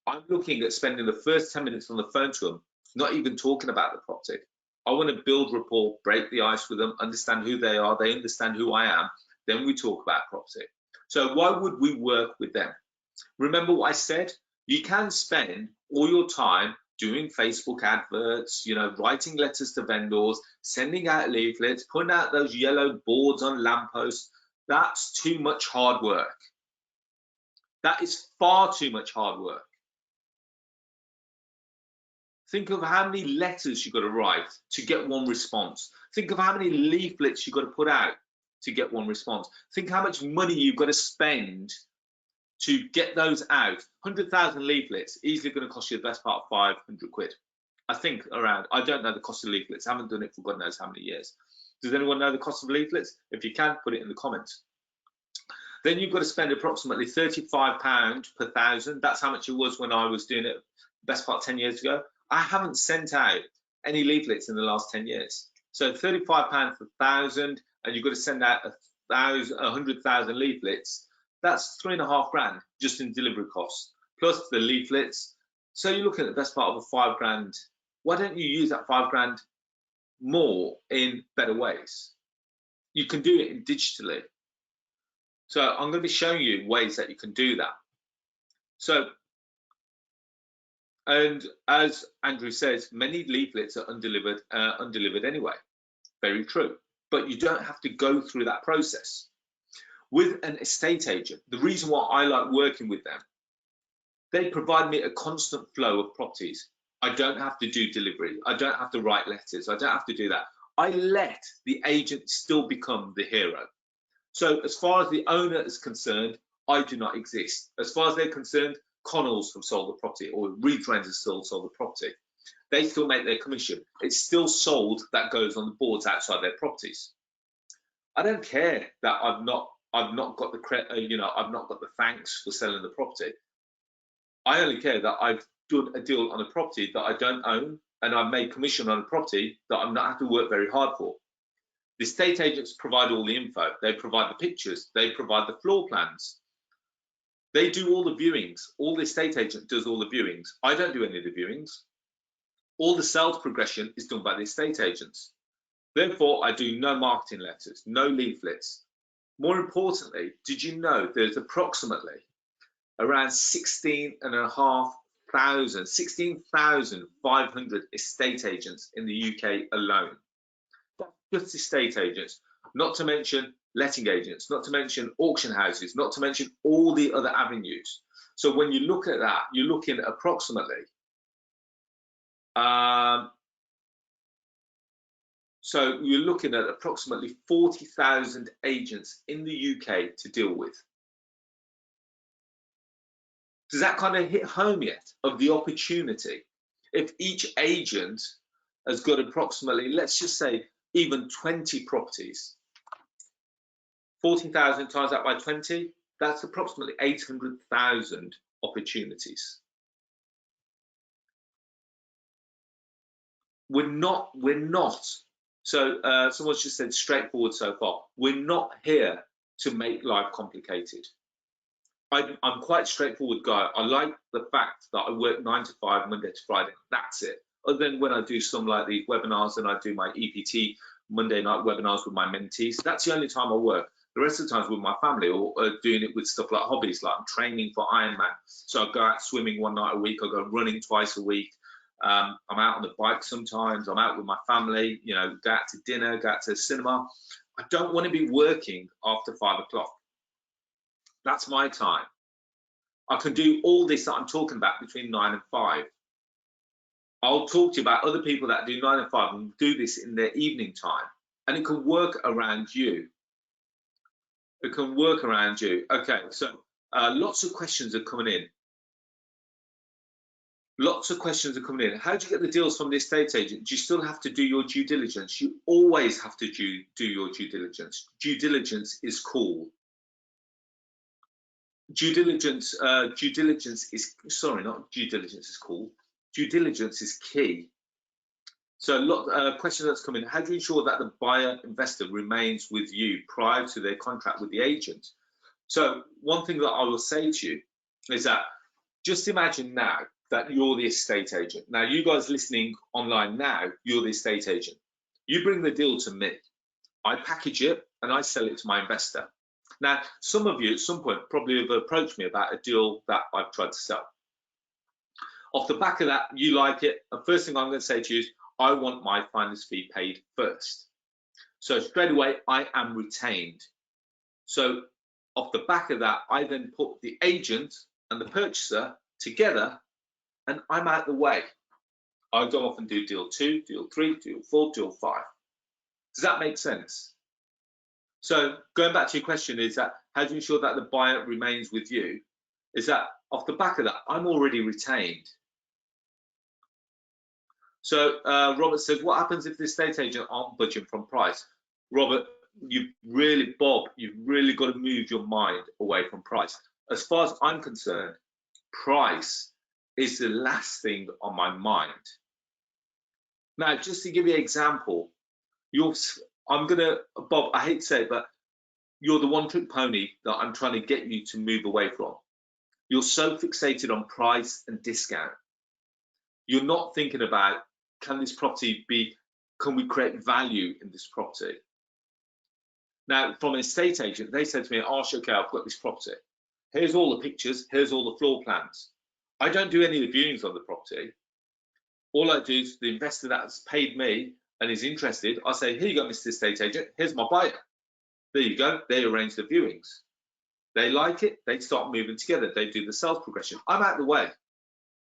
I'm looking at spending the first 10 minutes on the phone to them, not even talking about the property. I want to build rapport, break the ice with them, understand who they are, they understand who I am, then we talk about property. So why would we work with them? Remember what I said? You can spend all your time doing Facebook adverts, writing letters to vendors, sending out leaflets, putting out those yellow boards on lampposts. That's too much hard work. That is far too much hard work. Think of how many letters you've got to write to get one response. Think of how many leaflets you've got to put out to get one response. Think how much money you've got to spend to get those out. 100,000 leaflets, easily going to cost you the best part of 500 quid. I think around, I don't know the cost of leaflets. I haven't done it for God knows how many years. Does anyone know the cost of leaflets? If you can, put it in the comments. Then you've got to spend approximately £35 per 1,000. That's how much it was when I was doing it best part 10 years ago. I haven't sent out any leaflets in the last 10 years. So £35 per 1,000, and you've got to send out 100,000 leaflets. That's £3.5 grand just in delivery costs, plus the leaflets. So you're looking at the best part of a £5 grand. Why don't you use that £5 grand more in better ways? You can do it digitally. So I'm going to be showing you ways that you can do that. So, and as Andrew says, many leaflets are undelivered anyway. Very true. But you don't have to go through that process. With an estate agent, the reason why I like working with them, they provide me a constant flow of properties. I don't have to do delivery. I don't have to write letters. I don't have to do that. I let the agent still become the hero. So as far as the owner is concerned, I do not exist. As far as they're concerned, Connells have sold the property, or Reed Friends has still sold the property. They still make their commission. It's still sold, that goes on the boards outside their properties. I don't care that I've not got the credit, I've not got the thanks for selling the property. I only care that I've done a deal on a property that I don't own, and I've made commission on a property that I'm not have to work very hard for. The estate agents provide all the info. They provide the pictures. They provide the floor plans. They do all the viewings. All the estate agent does all the viewings. I don't do any of the viewings. All the sales progression is done by the estate agents. Therefore, I do no marketing letters, no leaflets. More importantly, did you know there's approximately around 16,500 estate agents in the UK alone? Just estate agents, not to mention letting agents, not to mention auction houses, not to mention all the other avenues. So when you look at that, you're looking at approximately, so you're looking at approximately 40,000 agents in the UK to deal with. Does that kind of hit home yet of the opportunity? If each agent has got approximately, let's just say, even 20 properties, 40,000 times that by 20, that's approximately 800,000 opportunities. We're not, so someone's just said straightforward so far. We're not here to make life complicated. I'm quite a straightforward guy. I like the fact that I work 9 to 5, Monday to Friday. That's it. Other than when I do some like these webinars and I do my EPT Monday night webinars with my mentees, that's the only time I work. The rest of the times with my family, or doing it with stuff like hobbies, like I'm training for Ironman. So I go out swimming one night a week, I go running twice a week. I'm out on the bike sometimes, I'm out with my family, go out to dinner, go out to the cinema. I don't want to be working after 5 o'clock. That's my time. I can do all this that I'm talking about between 9 and 5. I'll talk to you about other people that do 9 and 5 and do this in their evening time, and it can work around you. It can work around you. Okay, so lots of questions are coming in. Lots of questions are coming in. How do you get the deals from the estate agent? Do you still have to do your due diligence? You always have to do your due diligence. Due diligence is cool. due diligence. Due diligence is, sorry, not due diligence is called. Due diligence is key. So a lot question that's come in: how do you ensure that the buyer investor remains with you prior to their contract with the agent? So one thing that I will say to you is that just imagine now that you're the estate agent. Now, you guys listening online now, you're the estate agent. You bring the deal to me. I package it and I sell it to my investor. Now, some of you at some point probably have approached me about a deal that I've tried to sell. Off the back of that, you like it. The first thing I'm going to say to you is, I want my finder's fee paid first. So straight away, I am retained. So off the back of that, I then put the agent and the purchaser together and I'm out the way. I go off and do deal 2, deal 3, deal 4, deal 5. Does that make sense? So going back to your question is that how do you ensure that the buyer remains with you? Is that off the back of that, I'm already retained. So Robert says, what happens if the estate agent aren't budging from price? Robert, Bob, you've really got to move your mind away from price. As far as I'm concerned, price is the last thing on my mind. Now, just to give you an example, Bob, I hate to say it, but you're the one-trick pony that I'm trying to get you to move away from. You're so fixated on price and discount. You're not thinking about, can we create value in this property? Now, from an estate agent, they said to me, Arsh, okay, I've got this property. Here's all the pictures, here's all the floor plans. I don't do any of the viewings on the property. All I do is the investor that's paid me and is interested, I say, here you go, Mr. Estate Agent, here's my buyer. There you go, they arrange the viewings. They like it, they start moving together, they do the sales progression. I'm out of the way.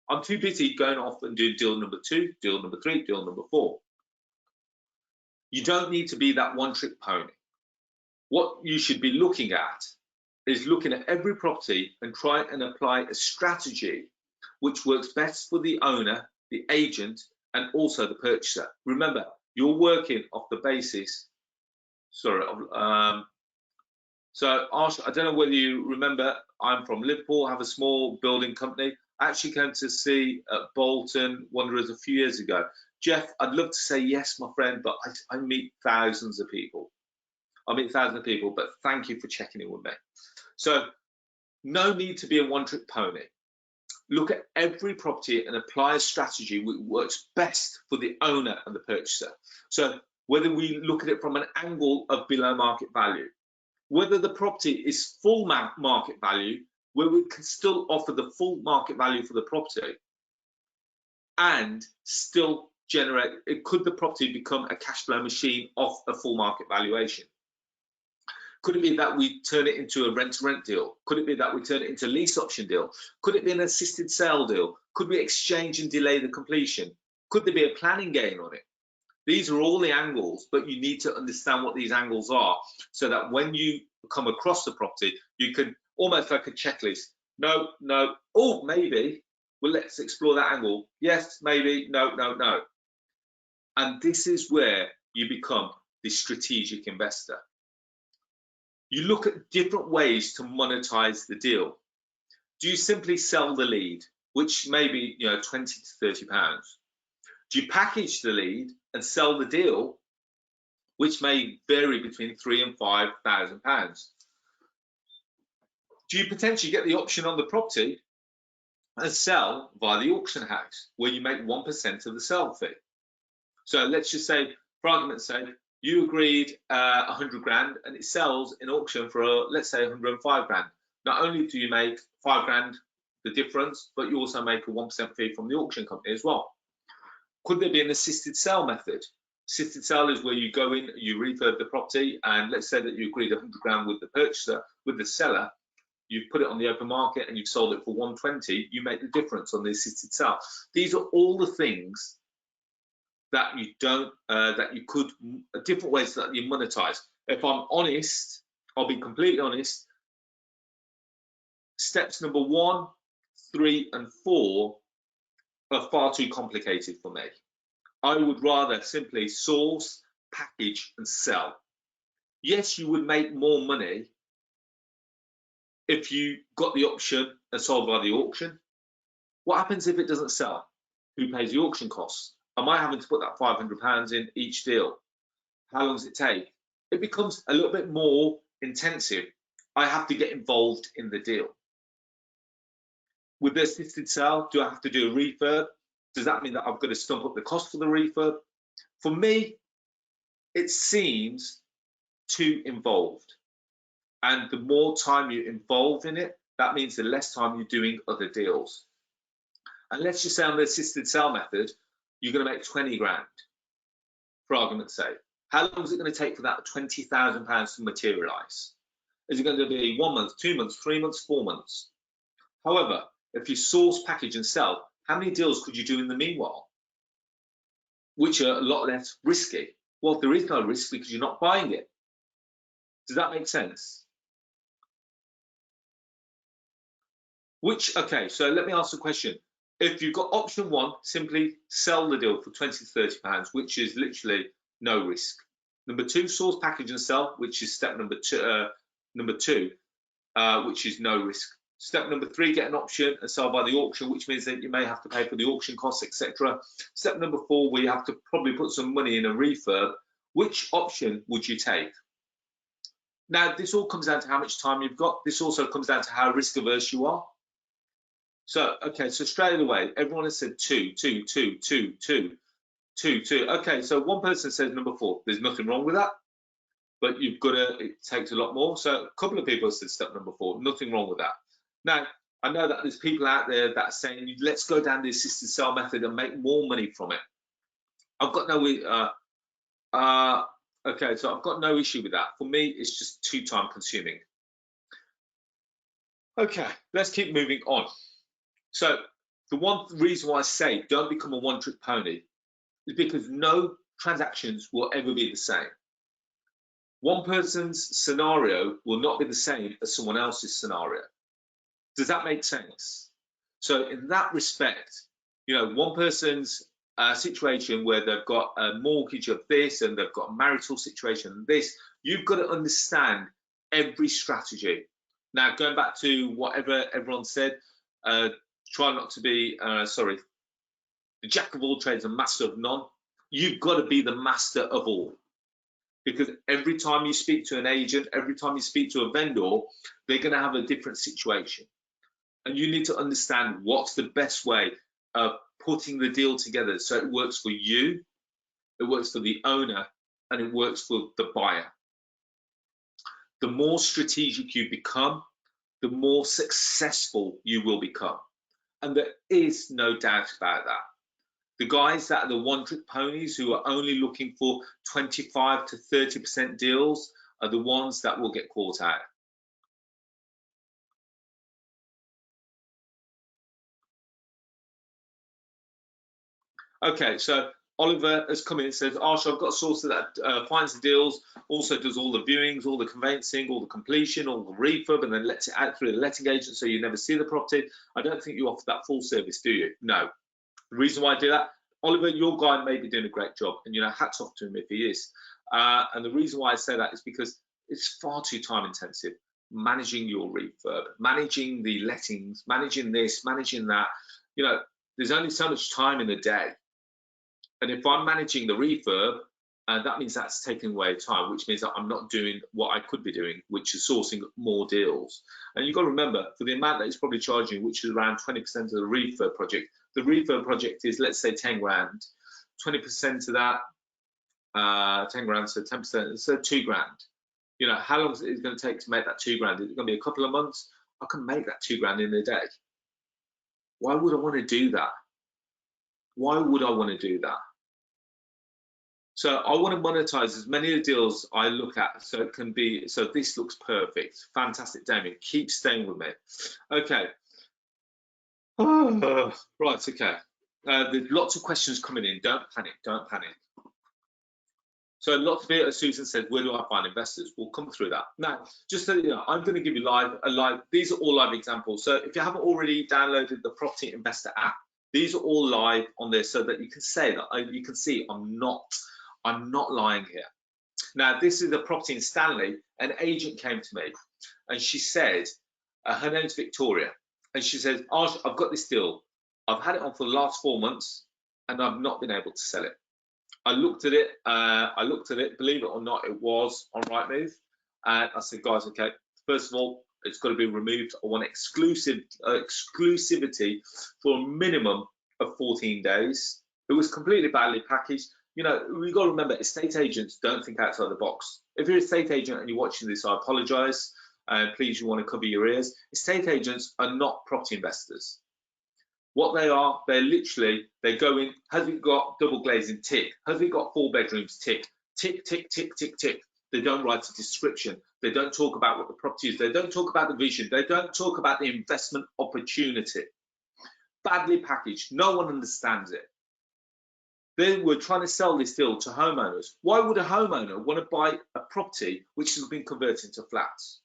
I'm too busy going off and doing deal number 2, deal number 3, deal number 4. You don't need to be that one-trick pony. What you should be looking at is looking at every property and try and apply a strategy which works best for the owner, the agent, and also the purchaser. Remember, you're working off the basis, so Arsh, I don't know whether you remember, I'm from Liverpool, have a small building company. I actually came to see Bolton Wanderers a few years ago. Jeff, I'd love to say yes, my friend, but I meet thousands of people. But thank you for checking in with me. So no need to be a one-trick pony. Look at every property and apply a strategy which works best for the owner and the purchaser. So whether we look at it from an angle of below market value, whether the property is full market value, where we can still offer the full market value for the property and still generate, could the property become a cash flow machine off a full market valuation? Could it be that we turn it into a rent-to-rent deal? Could it be that we turn it into a lease option deal? Could it be an assisted sale deal? Could we exchange and delay the completion? Could there be a planning gain on it? These are all the angles, but you need to understand what these angles are so that when you come across the property, you can almost like a checklist. No, no, oh, maybe. Well, let's explore that angle. Yes, maybe, no, no, no. And this is where you become the strategic investor. You look at different ways to monetize the deal. Do you simply sell the lead, which may be 20 to 30 pounds? Do you package the lead and sell the deal, which may vary between £3,000 and £5,000? Do you potentially get the option on the property and sell via the auction house, where you make 1% of the sale fee? So let's just say, for argument's sake, you agreed 100 grand and it sells in auction for, let's say, 105 grand. Not only do you make 5 grand the difference, but you also make a 1% fee from the auction company as well. Could there be an assisted sale method? Assisted sale is where you go in, you refurb the property, and let's say that you agreed 100 grand with the purchaser, with the seller, you've put it on the open market and you've sold it for 120, you make the difference on the assisted sale. These are all the things that you don't, that you could, different ways that you monetize. If I'm honest, I'll be completely honest, steps number 1, 3, and 4 are far too complicated for me. I would rather simply source, package, and sell. Yes, you would make more money if you got the option and sold by the auction, what happens if it doesn't sell? Who pays the auction costs? Am I having to put that £500 in each deal? How long does it take? It becomes a little bit more intensive. I have to get involved in the deal. With the assisted sale, do I have to do a refurb? Does that mean that I've got to stump up the cost for the refurb? For me, it seems too involved. And the more time you involve in it, that means the less time you're doing other deals. And let's just say on the assisted sale method, you're going to make 20 grand, for argument's sake. How long is it going to take for that £20,000 to materialise? Is it going to be 1 month, 2 months, 3 months, 4 months? However, if you source, package and sell, how many deals could you do in the meanwhile, which are a lot less risky? Well, there is no risk because you're not buying it. Does that make sense? Okay, so let me ask a question. If you've got option one, simply sell the deal for £20 to £30, which is literally no risk. Number two, source, package and sell, which is step number two, which is no risk. Step number three, get an option and sell by the auction, which means that you may have to pay for the auction costs, etc. Step number four, where you have to probably put some money in a refurb. Which option would you take? Now, this all comes down to how much time you've got. This also comes down to how risk averse you are. So, okay, so straight away, everyone has said two. Okay, so one person says number four. There's nothing wrong with that, but you've got to, it takes a lot more. So a couple of people have said step number four, nothing wrong with that. Now, I know that there's people out there that are saying, let's go down the assisted sale method and make more money from it. I've got no, okay, so I've got no issue with that. For me, it's just too time consuming. Okay, let's keep moving on. So the one reason why I say don't become a one-trick pony is because no transactions will ever be the same. One person's scenario will not be the same as someone else's scenario. Does that make sense? So in that respect, you know, one person's situation where they've got a mortgage of this and they've got a marital situation of this, you've got to understand every strategy. Now, going back to whatever everyone said, try not to be, the jack of all trades and master of none. You've got to be the master of all. Because every time you speak to an agent, every time you speak to a vendor, they're going to have a different situation. And you need to understand what's the best way of putting the deal together so it works for you, it works for the owner, and it works for the buyer. The more strategic you become, the more successful you will become. And there is no doubt about that. The guys that are the one-trick ponies who are only looking for 25 to 30% deals are the ones that will get caught out. Okay, so Oliver has come in and says, Arsh, I've got a source that finds the deals, also does all the viewings, all the conveyancing, all the completion, all the refurb, and then lets it out through the letting agent so you never see the property. I don't think you offer that full service, do you? No. The reason why I do that, Oliver, your guy may be doing a great job, and you know, hats off to him if he is. And the reason why I say that is because it's far too time intensive. Managing your refurb, managing the lettings, managing this, managing that. You know, there's only so much time in a day. And if I'm managing the refurb, that means that's taking away time, which means that I'm not doing what I could be doing, which is sourcing more deals. And you've got to remember, for the amount that it's probably charging, which is around 20% of the refurb project, the refurb project is, let's say, 10 grand. 20% of that, 10 grand, so 10%, so 2 grand. You know, how long is it going to take to make that 2 grand? Is it going to be a couple of months? I can make that 2 grand in a day. Why would I want to do that? Why would I want to do that? So I want to monetize as many of the deals I look at, so it can be, so this looks perfect. Fantastic, Damien. Keep staying with me. Okay. Right, okay. There's lots of questions coming in. Don't panic, don't panic. So lots of it, as Susan said, where do I find investors? We'll come through that. Now, just so you know, I'm going to give you these are all live examples. So if you haven't already downloaded the Property Investor app, these are all live on there so that you can say that you can see I'm not lying here. Now, this is a property in Stanley. An agent came to me and she said, Her name's Victoria, and she says, Arsh, I've got this deal. I've had it on for the last 4 months, and I've not been able to sell it. I looked at it. Believe it or not, it was on Rightmove, and I said, guys, okay. First of all, it's got to be removed. I want exclusivity for a minimum of 14 days. It was completely badly packaged. You know, we've got to remember, estate agents don't think outside the box. If you're an estate agent and you're watching this, I apologise, and please, you want to cover your ears. Estate agents are not property investors. What they are, they go in, has it got double glazing? Tick. Has it got 4 bedrooms? Tick. Tick, tick, tick, tick, tick. They don't write a description. They don't talk about what the property is. They don't talk about the vision. They don't talk about the investment opportunity. Badly packaged. No one understands it. They were trying to sell this deal to homeowners. Why would a homeowner want to buy a property which has been converted into flats?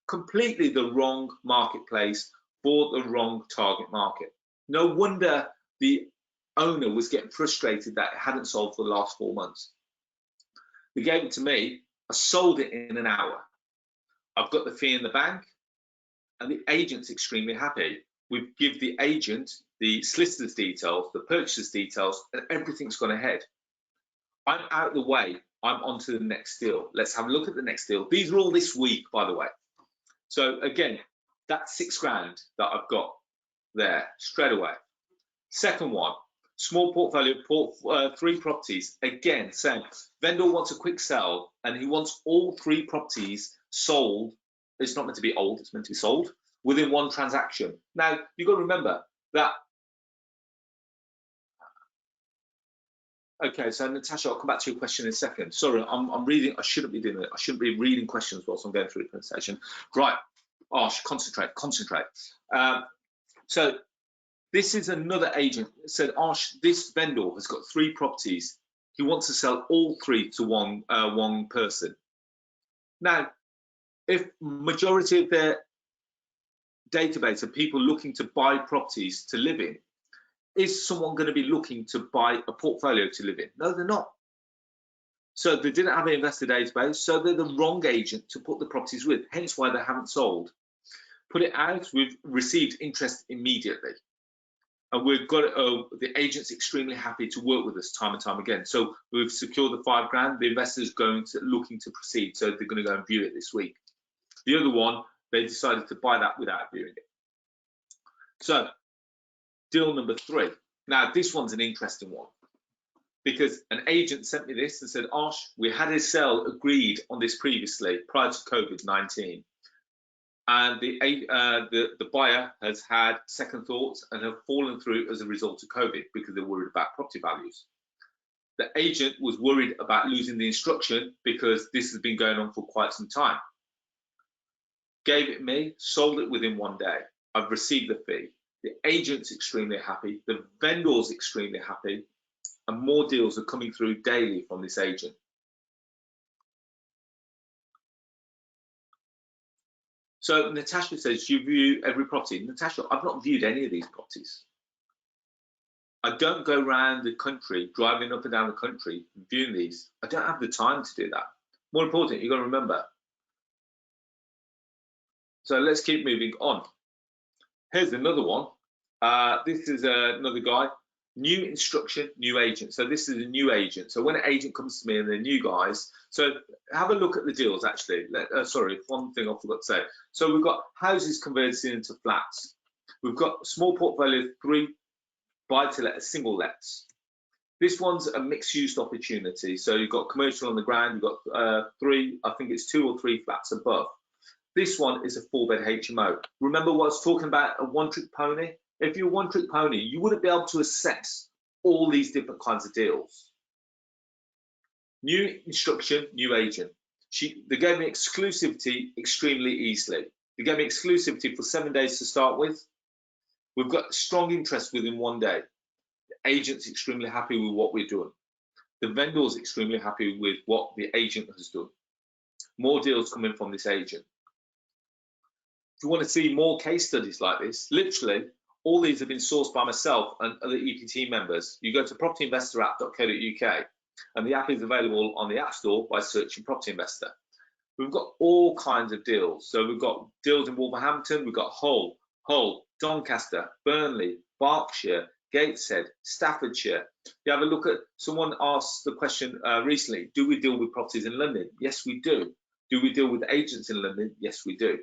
Completely the wrong marketplace for the wrong target market. No wonder the owner was getting frustrated that it hadn't sold for the last 4 months. They gave it to me. I sold it in an hour. I've got the fee in the bank, and the agent's extremely happy. We give the agent the solicitor's details, the purchaser's details, and everything's gone ahead. I'm out of the way. I'm on to the next deal. Let's have a look at the next deal. These are all this week, by the way. So again, that's 6 grand that I've got there straight away. Second one, small portfolio, 3 properties. Again, same. Vendor wants a quick sell, and he wants all 3 properties sold. It's not meant to be old, it's meant to be sold within 1 transaction. Now, you've got to remember that. Okay, so Natasha, I'll come back to your question in a second. Sorry, I'm reading. I shouldn't be doing it. I shouldn't be reading questions whilst I'm going through the presentation. Right, Arsh, concentrate. So this is another agent that said, Arsh, this vendor has got 3 properties. He wants to sell all 3 to one person. Now, if majority of their database of people looking to buy properties to live in, is someone going to be looking to buy a portfolio to live in? No, they're not. So they didn't have an investor database, so they're the wrong agent to put the properties with, hence why they haven't sold. Put it out, we've received interest immediately. And we've got the agent's extremely happy to work with us time and time again. So we've secured the 5 grand. The investor's looking to proceed, so they're going to go and view it this week. The other one, they decided to buy that without viewing it. So deal number 3. Now this one's an interesting one, because an agent sent me this and said, Arsh, we had a sale agreed on this previously prior to COVID-19. And the buyer has had second thoughts and have fallen through as a result of COVID because they're worried about property values. The agent was worried about losing the instruction because this has been going on for quite some time. Gave it me, sold it within 1 day. I've received the fee. The agent's extremely happy. The vendor's extremely happy. And more deals are coming through daily from this agent. So Natasha says, you view every property. Natasha, I've not viewed any of these properties. I don't go around the country, driving up and down the country, viewing these. I don't have the time to do that. More important, you've got to remember. So let's keep moving on. Here's another one. This is another guy. New instruction, new agent. So this is a new agent. So when an agent comes to me and they're new guys, so have a look at the deals actually. Sorry, one thing I forgot to say. So we've got houses converted into flats. We've got small portfolio, 3 buy-to-let, single lets. This one's a mixed-use opportunity. So you've got commercial on the ground, you've got 3, I think it's 2 or 3 flats above. This one is a 4-bed HMO. Remember what I was talking about, a one-trick pony? If you're a one-trick pony, you wouldn't be able to assess all these different kinds of deals. New instruction, new agent. They gave me exclusivity extremely easily. They gave me exclusivity for 7 days to start with. We've got strong interest within 1 day. The agent's extremely happy with what we're doing. The vendor's extremely happy with what the agent has done. More deals coming from this agent. If you want to see more case studies like this, literally, all these have been sourced by myself and other EPT members. You go to propertyinvestorapp.co.uk and the app is available on the App Store by searching Property Investor. We've got all kinds of deals. So we've got deals in Wolverhampton, we've got Hull, Doncaster, Burnley, Berkshire, Gateshead, Staffordshire. You have a look at, someone asked the question recently, do we deal with properties in London? Yes, we do. Do we deal with agents in London? Yes, we do.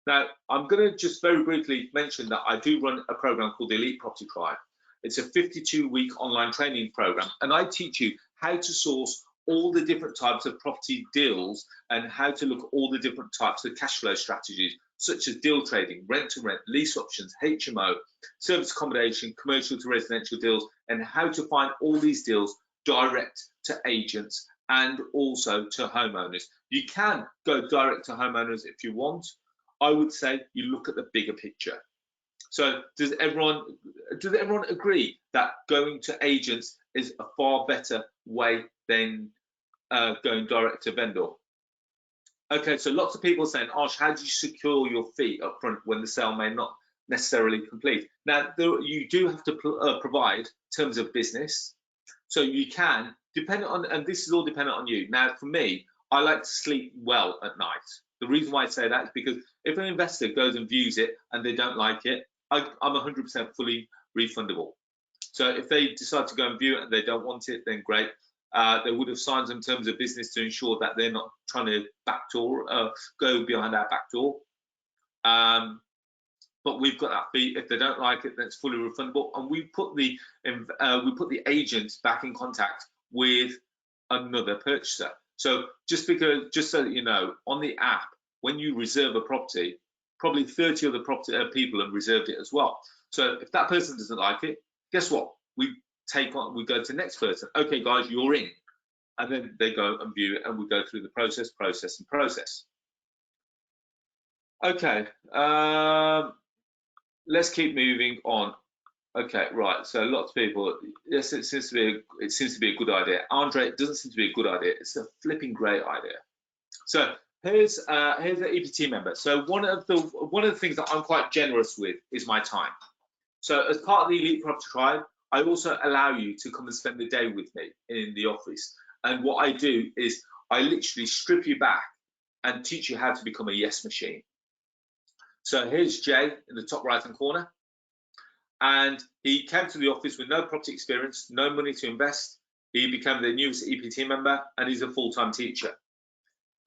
Now, I'm going to just very briefly mention that I do run a program called the Elite Property Tribe. It's a 52-week online training program, and I teach you how to source all the different types of property deals and how to look at all the different types of cash flow strategies, such as deal trading, rent to rent, lease options, HMO, service accommodation, commercial to residential deals, and how to find all these deals direct to agents and also to homeowners. You can go direct to homeowners if you want. I would say you look at the bigger picture. So does everyone agree that going to agents is a far better way than going direct to vendor? Okay, so lots of people are saying, Arsh, how do you secure your fee up front when the sale may not necessarily complete? Now, you do have to provide terms of business. So you can, depending on, and this is all dependent on you. Now, for me, I like to sleep well at night. The reason why I say that is because if an investor goes and views it and they don't like it, I'm 100% fully refundable. So if they decide to go and view it and they don't want it, then great. They would have signed some terms of business to ensure that they're not trying to backdoor, go behind our back door. But we've got that fee. If they don't like it, then it's fully refundable. And we put the agents back in contact with another purchaser. So just so that you know, on the app, when you reserve a property, probably 30 other people have reserved it as well. So if that person doesn't like it, guess what? We go to the next person. Okay, guys, you're in. And then they go and view it, and we go through the process. Okay, let's keep moving on. Okay, right. So lots of people, yes, it seems to be a good idea. Andre, it doesn't seem to be a good idea. It's a flipping great idea. So here's an EPT member. So one of the things that I'm quite generous with is my time. So as part of the Elite Property Tribe, I also allow you to come and spend the day with me in the office. And what I do is I literally strip you back and teach you how to become a yes machine. So here's Jay in the top right hand corner. And he came to the office with no property experience, no money to invest. He became the newest EPT member, and he's a full-time teacher.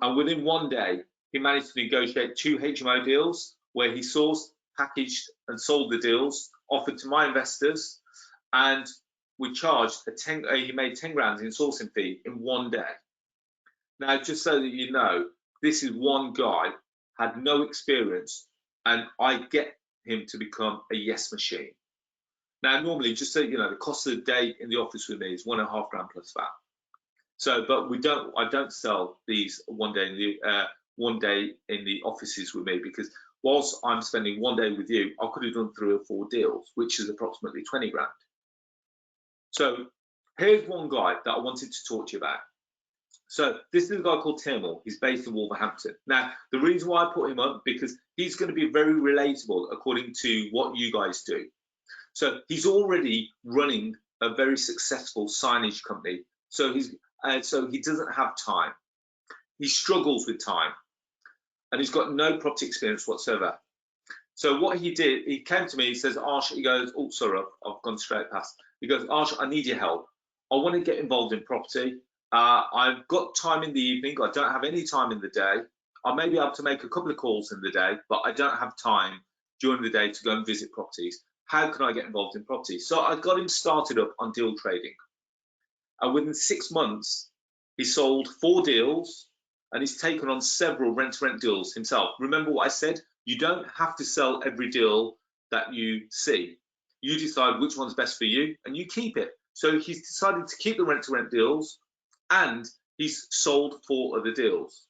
And within one day, he managed to negotiate 2 HMO deals where he sourced, packaged, and sold the deals, offered to my investors, and we charged he made 10 grand in sourcing fee in one day. Now, just so that you know, this is one guy, had no experience, and I get him to become a yes machine. Now, normally, just so you know, the cost of the day in the office with me is 1.5 grand plus VAT. So, but I don't sell these one day in the offices with me, because whilst I'm spending one day with you, I could have done 3 or 4 deals, which is approximately 20 grand. So here's one guy that I wanted to talk to you about. So this is a guy called Timur. He's based in Wolverhampton. Now, the reason why I put him up, because he's going to be very relatable according to what you guys do. So he's already running a very successful signage company. So he doesn't have time. He struggles with time, and he's got no property experience whatsoever. So what he did, he came to me, he says, Arsh, he goes, oh, sorry, I've gone straight past. He goes, Arsh, I need your help. I want to get involved in property. I've got time in the evening. I don't have any time in the day. I may be able to make a couple of calls in the day, but I don't have time during the day to go and visit properties. How can I get involved in property? So I got him started up on deal trading. And within 6 months, he sold 4 deals, and he's taken on several rent-to-rent deals himself. Remember what I said? You don't have to sell every deal that you see. You decide which one's best for you, and you keep it. So he's decided to keep the rent-to-rent deals, and he's sold 4 other deals.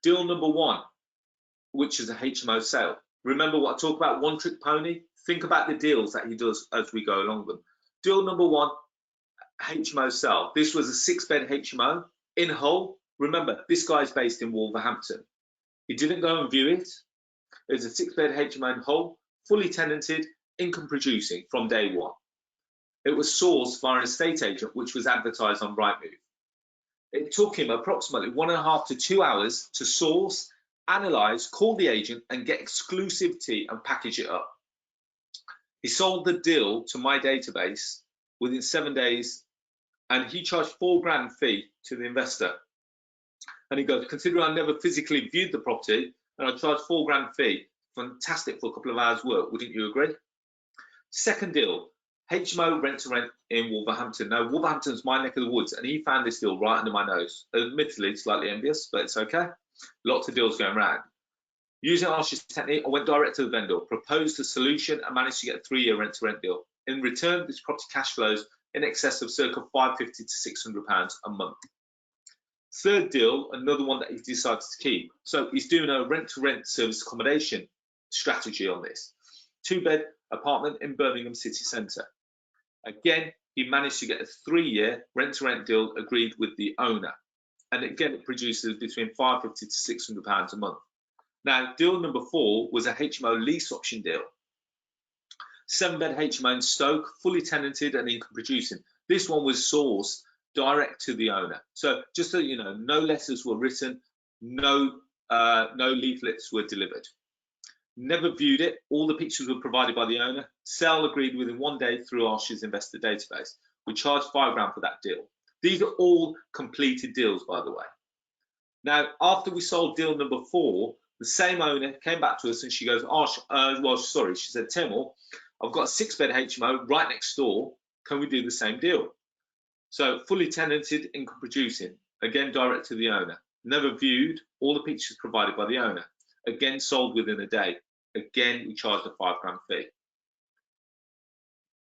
Deal number 1, which is a HMO sale. Remember what I talked about, one-trick pony? Think about the deals that he does as we go along them. Deal number 1, HMO sale. This was a 6-bed HMO in Hull. Remember, this guy's based in Wolverhampton. He didn't go and view it. It was a 6-bed HMO in Hull, fully tenanted, income producing from day 1. It was sourced via an estate agent, which was advertised on Rightmove. It took him approximately 1.5 to 2 hours to source, analyze, call the agent, and get exclusivity and package it up. He sold the deal to my database within 7 days, and he charged £4,000 fee to the investor. And he goes, considering I never physically viewed the property and I charged £4,000 fee, fantastic for a couple of hours work, wouldn't you agree? Second deal, HMO rent to rent in Wolverhampton. Now, Wolverhampton's my neck of the woods, and he found this deal right under my nose. Admittedly, slightly envious, but it's okay. Lots of deals going around. Using Arsh's technique, I went direct to the vendor, proposed a solution, and managed to get a 3-year rent to rent deal. In return, this property cash flows in excess of circa £550 to £600 a month. Third deal, another one that he decided to keep. So he's doing a rent to rent service accommodation strategy on this. 2-bed apartment in Birmingham city centre. Again, he managed to get a 3-year rent-to-rent deal agreed with the owner. And again, it produces between £550 to £600 a month. Now, deal number 4 was a HMO lease option deal. 7-bed HMO in Stoke, fully tenanted and income producing. This one was sourced direct to the owner. So just so you know, no letters were written, no leaflets were delivered. Never viewed it. All the pictures were provided by the owner. Sale agreed within 1 day through Arsh's investor database. We charged £5,000 for that deal. These are all completed deals, by the way. Now, after we sold deal number 4, the same owner came back to us and she goes, Arsh, she said, Timur, I've got a 6-bed HMO right next door. Can we do the same deal? So fully tenanted, income producing, again, direct to the owner. Never viewed, all the pictures provided by the owner. Again, sold within a day. Again, we charged a £5,000 fee.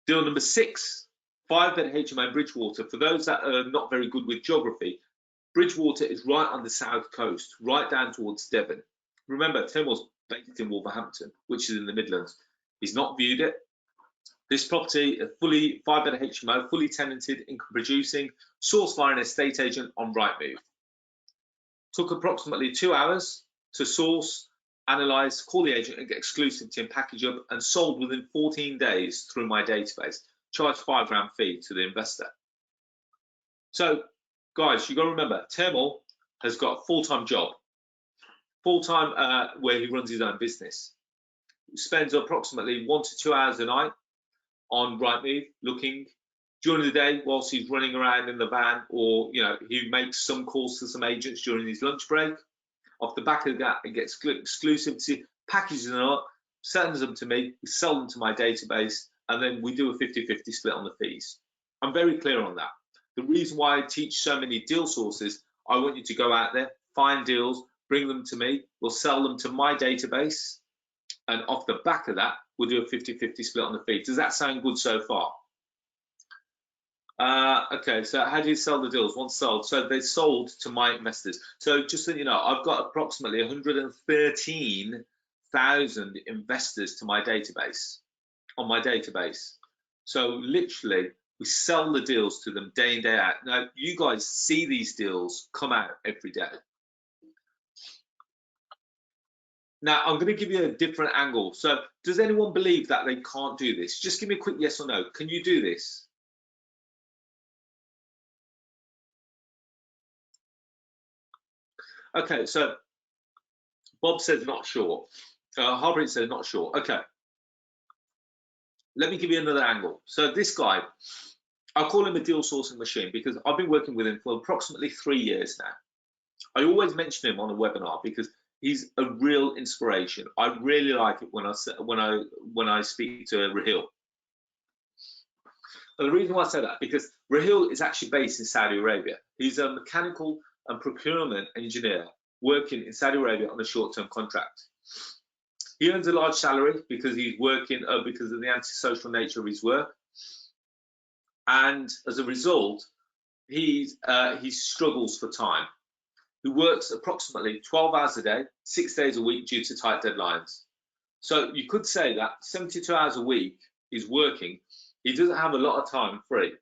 Deal number 6, 5-bed HMO in Bridgewater. For those that are not very good with geography, Bridgewater is right on the south coast, right down towards Devon. Remember, Timur's based in Wolverhampton, which is in the Midlands. He's not viewed it. This property, a fully 5-bed HMO, fully tenanted, income producing, sourced via an estate agent on Rightmove. Took approximately 2 hours to source, analyze, call the agent and get exclusivity and package up, and sold within 14 days through my database. Charged £5,000 fee to the investor. So, guys, you've got to remember, Timur has got a full-time job, full-time where he runs his own business. He spends approximately 1 to 2 hours a night on Rightmove looking. During the day, whilst he's running around in the van, or he makes some calls to some agents during his lunch break. Off the back of that, it gets exclusivity, packages them up, sends them to me, we sell them to my database, and then we do a 50-50 split on the fees. I'm very clear on that. The reason why I teach so many deal sources, I want you to go out there, find deals, bring them to me, we'll sell them to my database, and off the back of that, we'll do a 50-50 split on the fee. Does that sound good so far? Okay, so how do you sell the deals? Once sold, so they sold to my investors. So just so you know, I've got approximately 113,000 investors to my database, on my database. So literally, we sell the deals to them day in, day out. Now, you guys see these deals come out every day. Now, I'm going to give you a different angle. So does anyone believe that they can't do this? Just give me a quick yes or no. Can you do this? Okay, so Bob says not sure. Harpreet says not sure. Okay, let me give you another angle. So this guy, I'll call him a deal sourcing machine because I've been working with him for approximately 3 years now. I always mention him on a webinar because he's a real inspiration. I really like it when I speak to Rahil. And the reason why I say that, because Rahil is actually based in Saudi Arabia. He's a mechanical and procurement engineer working in Saudi Arabia on a short-term contract. He earns a large salary because he's working because of the antisocial nature of his work, and as a result, he struggles for time. He works approximately 12 hours a day, 6 days a week due to tight deadlines. So you could say that 72 hours a week he's working. He doesn't have a lot of time free.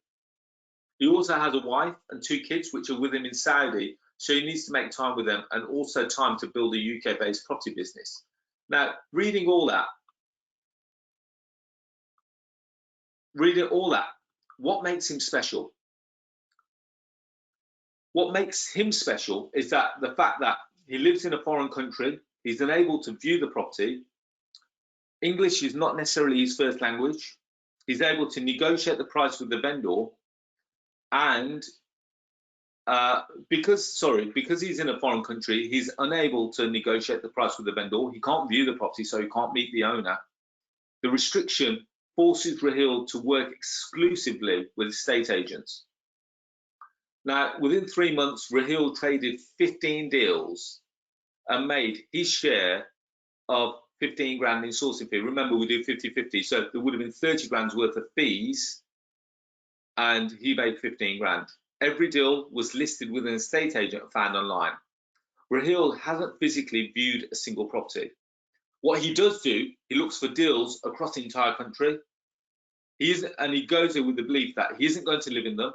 He also has a wife and 2 kids which are with him in Saudi, so he needs to make time with them and also time to build a UK-based property business. Now, reading all that, what makes him special? What makes him special is that the fact that he lives in a foreign country, he's unable to view the property. English is not necessarily his first language. He's able to negotiate the price with the vendor, and because he's in a foreign country, he's unable to negotiate the price with the vendor. He can't view the property, so he can't meet the owner. The restriction forces Raheel to work exclusively with estate agents. Now, within 3 months, Raheel traded 15 deals and made his share of 15 grand in sourcing fee. Remember, we do 50-50, so there would have been 30 grand's worth of fees, and he made 15 grand. Every deal was listed with an estate agent found online. Raheel hasn't physically viewed a single property. What he does do, he looks for deals across the entire country. He goes there with the belief that he isn't going to live in them,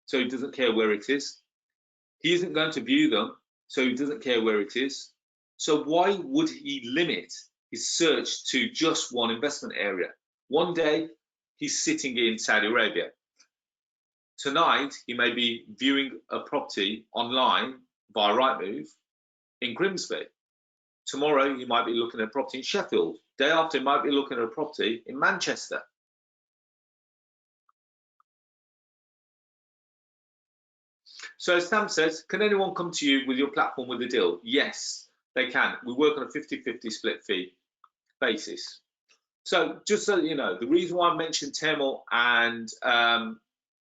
so he doesn't care where it is. He isn't going to view them, so he doesn't care where it is. So why would he limit his search to just one investment area? One day, he's sitting in Saudi Arabia. Tonight, he may be viewing a property online via Rightmove in Grimsby. Tomorrow, he might be looking at a property in Sheffield. Day after, he might be looking at a property in Manchester. So Sam says, can anyone come to you with your platform with a deal? Yes, they can. We work on a 50-50 split fee basis. So just so you know, the reason why I mentioned Temel and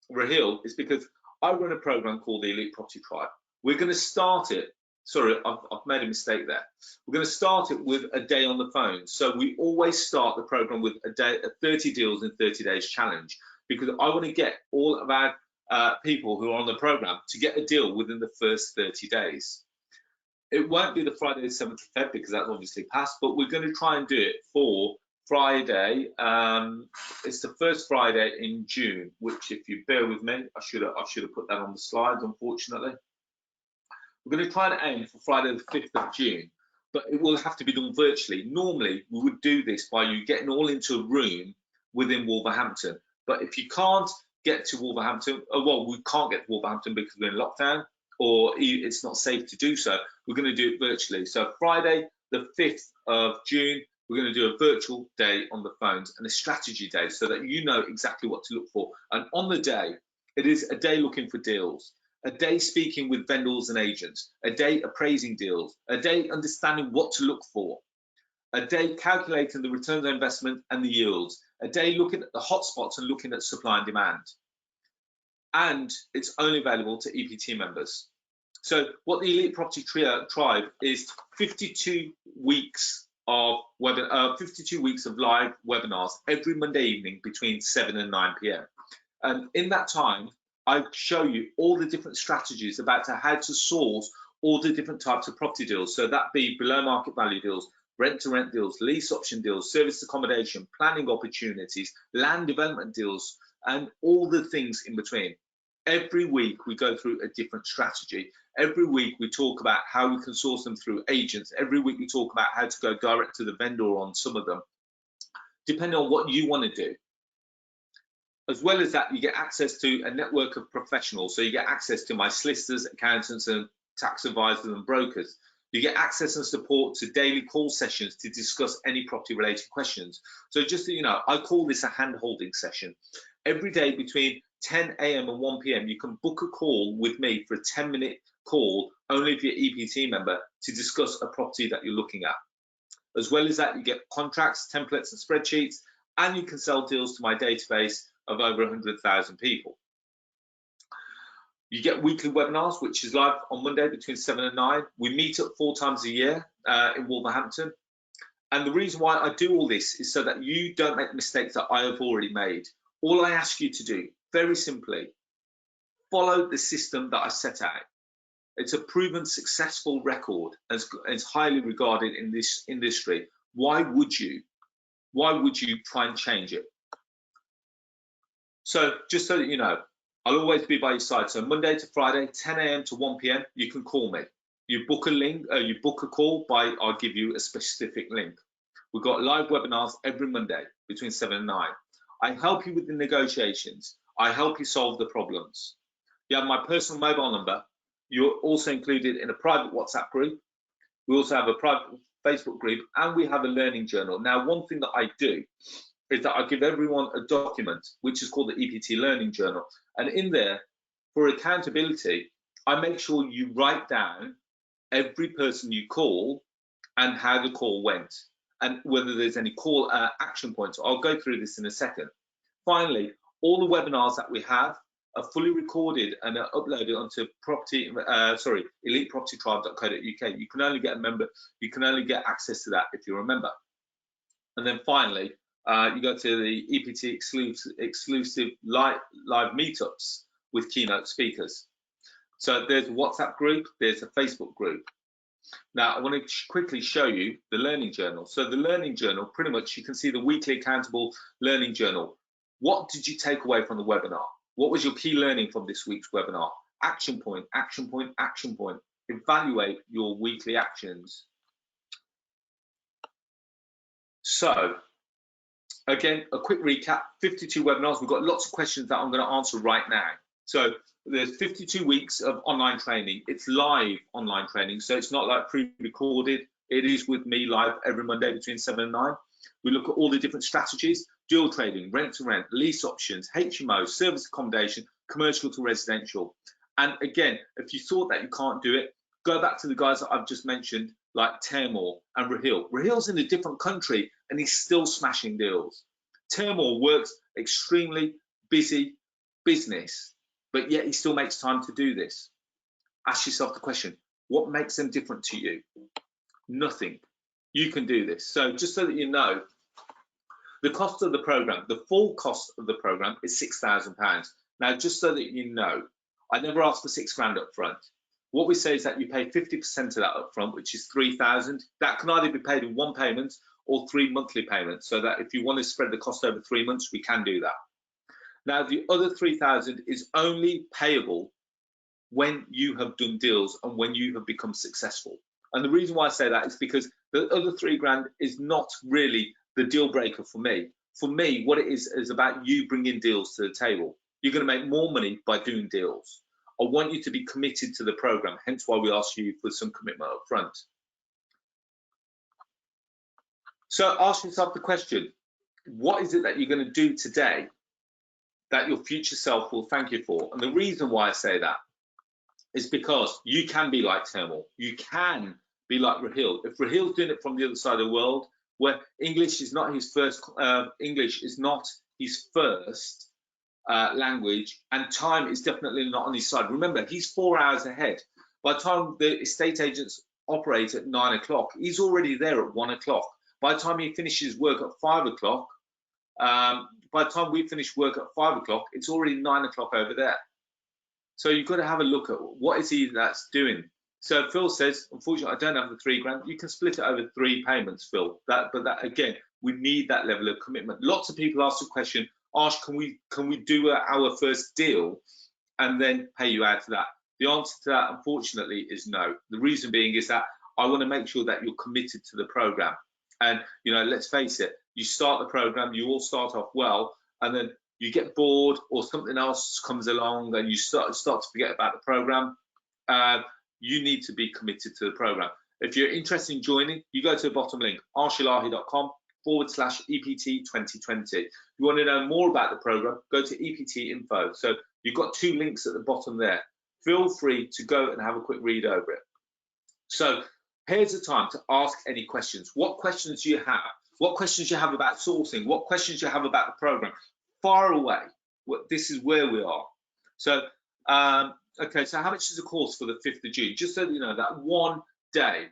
Raheel is because I run a program called the Elite Property Tribe. We're going to start it. Sorry, I've made a mistake there. We're going to start it with a day on the phone. So we always start the program with a 30 deals in 30 days challenge, because I want to get all of our people who are on the program to get a deal within the first 30 days. It won't be the Friday the 7th of February because that's obviously passed, but we're going to try and do it for Friday. It's the first Friday in June, which, if you bear with me, I should have put that on the slides, unfortunately. We're going to try and aim for Friday the 5th of June, but it will have to be done virtually. Normally, we would do this by you getting all into a room within Wolverhampton. But if you can't get to Wolverhampton, well, we can't get to Wolverhampton because we're in lockdown, or it's not safe to do so, we're going to do it virtually. So Friday, the 5th of June, we're going to do a virtual day on the phones and a strategy day so that you know exactly what to look for. And on the day, it is a day looking for deals, a day speaking with vendors and agents, a day appraising deals, a day understanding what to look for, a day calculating the returns on investment and the yields, a day looking at the hotspots and looking at supply and demand. And it's only available to EPT members. So what the Elite Property Tribe is 52 weeks of live webinars every Monday evening between 7 and 9 p.m. And in that time, I show you all the different strategies about how to source all the different types of property deals. So that be below market value deals, rent-to-rent deals, lease option deals, service accommodation, planning opportunities, land development deals, and all the things in between. Every week we go through a different strategy. Every week we talk about how we can source them through agents. Every week we talk about how to go direct to the vendor on some of them, depending on what you want to do. As well as that, you get access to a network of professionals. So you get access to my solicitors, accountants, and tax advisors and brokers. You get access and support to daily call sessions to discuss any property related questions. So just so you know, I call this a hand holding session. Every day between 10 a.m. and 1 p.m. you can book a call with me for a 10-minute call, only if you're an EPT member, to discuss a property that you're looking at. As well as that, you get contracts, templates and spreadsheets, and you can sell deals to my database of over 100,000 people. You get weekly webinars, which is live on Monday between 7 and 9. We meet up 4 times a year in Wolverhampton. And the reason why I do all this is so that you don't make the mistakes that I have already made. All I ask you to do, very simply, follow the system that I set out. It's a proven successful record and it's highly regarded in this industry. Why would you try and change it? So just so that you know, I'll always be by your side. So Monday to Friday, 10 a.m. to 1 p.m, you can call me. You book a link, you book a call I'll give you a specific link. We've got live webinars every Monday between 7 and 9. I help you with the negotiations. I help you solve the problems. You have my personal mobile number. You're also included in a private WhatsApp group. We also have a private Facebook group, and we have a learning journal. Now, one thing that I do is that I give everyone a document, which is called the EPT Learning Journal. And in there, for accountability, I make sure you write down every person you call and how the call went, and whether there's any call action points. I'll go through this in a second. Finally, all the webinars that we have are fully recorded and are uploaded onto elitepropertytribe.co.uk. You can only get a member, you can only get access to that if you're a member. And then finally, you go to the EPT exclusive live meetups with keynote speakers. So there's a WhatsApp group, there's a Facebook group. Now, I want to quickly show you the learning journal. So the learning journal, pretty much, you can see the weekly accountable learning journal. What did you take away from the webinar? What was your key learning from this week's webinar? Action point, action point, action point. Evaluate your weekly actions. So, again, a quick recap, 52 webinars. We've got lots of questions that I'm going to answer right now. So there's 52 weeks of online training. It's live online training, so it's not like pre-recorded. It is with me live every Monday between 7 and 9. We look at all the different strategies: dual trading, rent to rent, lease options, HMO, service accommodation, commercial to residential. And again, if you thought that you can't do it, go back to the guys that I've just mentioned, like Taimur and Rahil. Rahil's in a different country and he's still smashing deals. Taimur works extremely busy business, but yet he still makes time to do this. Ask yourself the question, what makes them different to you? Nothing. You can do this. So just so that you know, the cost of the program, the full cost of the program is £6,000. Now, just so that you know, I never ask for £6,000 up front. What we say is that you pay 50% of that up front, which is £3,000. That can either be paid in one payment or 3 monthly payments, so that if you want to spread the cost over 3 months, we can do that. Now, the other £3,000 is only payable when you have done deals and when you have become successful. And the reason why I say that is because the other £3,000 is not really the deal breaker for me. For me, what it is about you bringing deals to the table. You're going to make more money by doing deals. I want you to be committed to the program, hence why we ask you for some commitment up front. So ask yourself the question, what is it that you're going to do today that your future self will thank you for? And the reason why I say that is because you can be like Taimur, you can be like Rahil. If Rahil's doing it from the other side of the world, where English is not his first language, and time is definitely not on his side. Remember, he's 4 hours ahead. By the time the estate agents operate at 9 o'clock, he's already there at 1 o'clock. By the time he finishes work at 5 o'clock, by the time we finish work at 5 o'clock, it's already 9 o'clock over there. So you've got to have a look at what is he that's doing. So Phil says, unfortunately, I don't have the £3,000. You can split it over 3 payments, Phil. But that again, we need that level of commitment. Lots of people ask the question, Arsh, can we do our first deal and then pay you out of that? The answer to that, unfortunately, is no. The reason being is that I want to make sure that you're committed to the program. And you know, let's face it, you start the program, you all start off well, and then you get bored or something else comes along and you start to forget about the program. You need to be committed to the program. If you're interested in joining, you go to the bottom link, arshellahi.com/EPT2020. If you want to know more about the program, go to EPT info. So you've got 2 links at the bottom there. Feel free to go and have a quick read over it. So here's the time to ask any questions. What questions do you have? What questions do you have about sourcing? What questions do you have about the program? Far away. This is where we are. So, okay, so how much is the course for the 5th of June? Just so you know, that one day,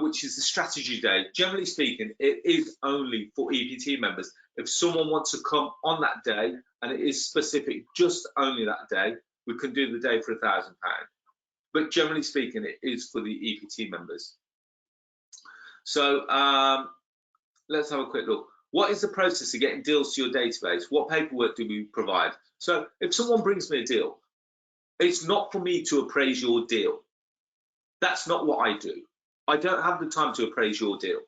which is the strategy day, generally speaking, it is only for EPT members. If someone wants to come on that day, and it is specific, just only that day, we can do the day for £1,000. But generally speaking, it is for the EPT members. So let's have a quick look. What is the process of getting deals to your database? What paperwork do we provide? So if someone brings me a deal, it's not for me to appraise your deal. That's not what I do. I don't have the time to appraise your deal.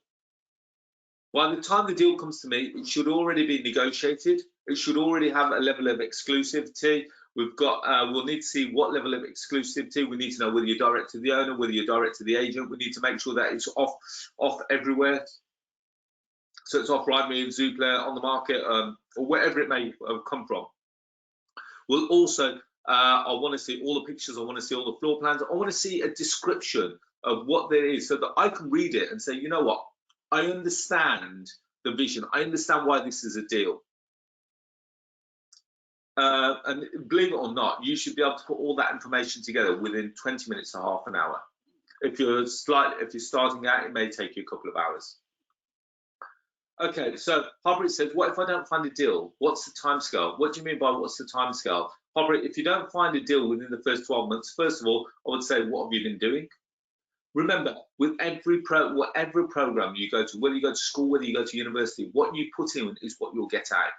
By the time the deal comes to me, it should already be negotiated. It should already have a level of exclusivity. We've got, we'll need to see what level of exclusivity. We need to know whether you're direct to the owner, whether you're direct to the agent. We need to make sure that it's off everywhere. So it's off Rightmove, Zoopla, on the market, or wherever it may come from. We'll also, I want to see all the pictures. I want to see all the floor plans. I want to see a description of what there is so that I can read it and say, you know what, I understand the vision. I understand why this is a deal. And believe it or not, you should be able to put all that information together within 20 minutes to half an hour. If you're starting out, it may take you a couple of hours. Okay, so Harpreet says, what if I don't find a deal? What's the timescale? What do you mean by what's the timescale? Harpreet, if you don't find a deal within the first 12 months, first of all, I would say, what have you been doing? Remember, with whatever program you go to, whether you go to school, whether you go to university, what you put in is what you'll get out.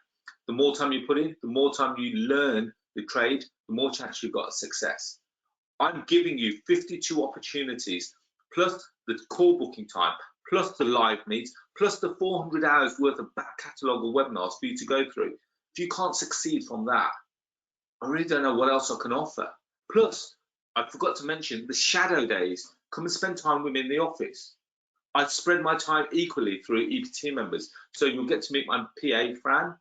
The more time you put in, the more time you learn the trade, the more chance you've got of success. I'm giving you 52 opportunities, plus the call booking time, plus the live meets, plus the 400 hours worth of back catalogue of webinars for you to go through. If you can't succeed from that, I really don't know what else I can offer. Plus, I forgot to mention the shadow days. Come and spend time with me in the office. I spread my time equally through EPT members. So you'll get to meet my PA, Fran,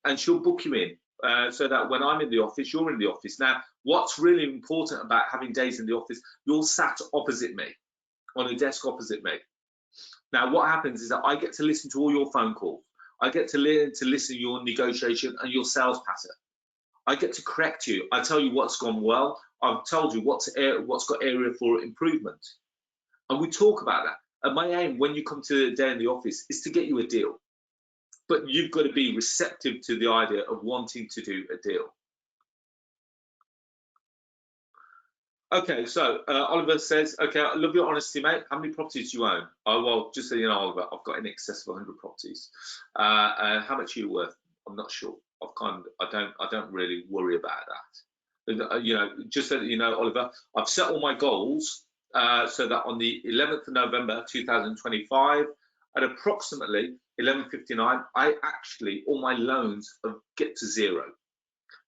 and she'll book you in so that when I'm in the office, you're in the office. Now, what's really important about having days in the office, you're sat opposite me, on a desk opposite me. Now, what happens is that I get to listen to all your phone calls. I get to listen to your negotiation and your sales pattern. I get to correct you. I tell you what's gone well. I've told you what's got area for improvement. And we talk about that. And my aim when you come to the day in the office is to get you a deal. But you've got to be receptive to the idea of wanting to do a deal. Okay, so Oliver says, okay, I love your honesty, mate. How many properties do you own? Oh, well, just so you know, Oliver, I've got in excess of 100 properties. How much are you worth? I'm not sure. I don't really worry about that. You know, just so that you know, Oliver, I've set all my goals so that on the 11th of November 2025, at approximately 11:59, all my loans get to zero.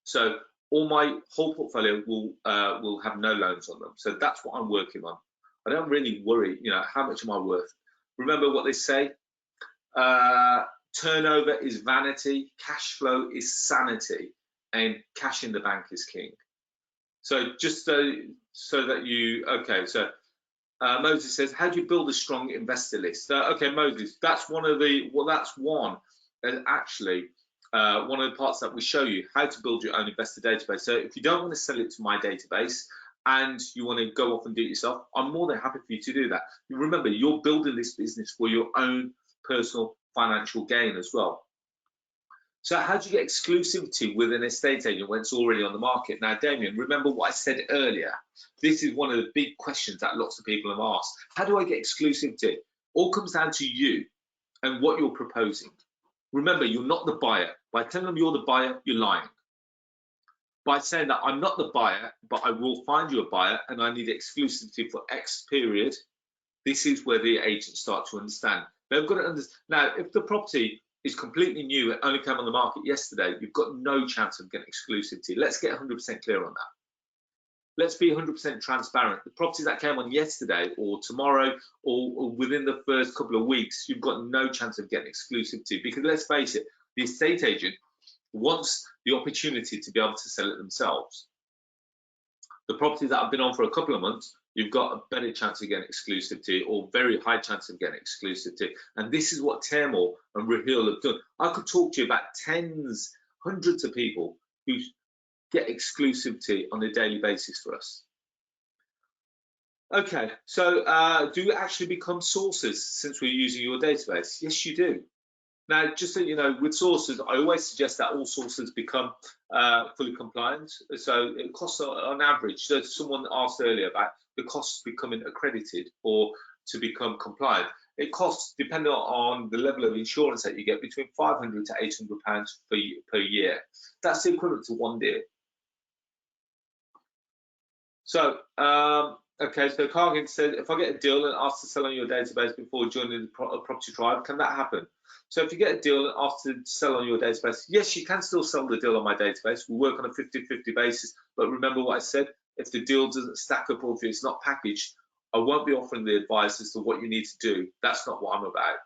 So all my whole portfolio will have no loans on them. So that's what I'm working on. I don't really worry, you know, how much am I worth? Remember what they say, turnover is vanity, cash flow is sanity, and cash in the bank is king. So just so that you, okay, so Moses says, how do you build a strong investor list? Okay, Moses, that's one of the, well, that's one, and actually, one of the parts that we show you how to build your own investor database. So if you don't want to sell it to my database and you want to go off and do it yourself, I'm more than happy for you to do that. Remember, you're building this business for your own personal financial gain as well. So how do you get exclusivity with an estate agent when it's already on the market? Now, Damien, remember what I said earlier. This is one of the big questions that lots of people have asked. How do I get exclusivity? All comes down to you and what you're proposing. Remember, you're not the buyer. By telling them you're the buyer, you're lying. By saying that I'm not the buyer, but I will find you a buyer and I need exclusivity for X period, this is where the agents start to understand. They've got to understand. Now, if the property is completely new and only came on the market yesterday, you've got no chance of getting exclusivity. Let's get 100% clear on that. Let's be 100% transparent. The properties that came on yesterday or tomorrow or within the first couple of weeks, you've got no chance of getting exclusivity, because let's face it, the estate agent wants the opportunity to be able to sell it themselves. The properties that have been on for a couple of months, you've got a better chance of getting exclusivity, or very high chance of getting exclusivity. And this is what Taimur and Raheel have done. I could talk to you about tens, hundreds of people who get exclusivity on a daily basis for us. Okay, so do you actually become sources since we're using your database? Yes, you do. Now, just so you know, with sources, I always suggest that all sources become fully compliant. So it costs on average, so someone asked earlier about the costs becoming accredited or to become compliant. It costs, depending on the level of insurance that you get, between £500 to £800 per year. That's the equivalent to one deal. So Okay, so Cargin said, if I get a deal and asked to sell on your database before joining the property tribe, can that happen? So if you get a deal and asked to sell on your database, yes, you can still sell the deal on my database. We work on a 50-50 basis, but remember what I said, if the deal doesn't stack up or if it's not packaged, I won't be offering the advice as to what you need to do. That's not what I'm about.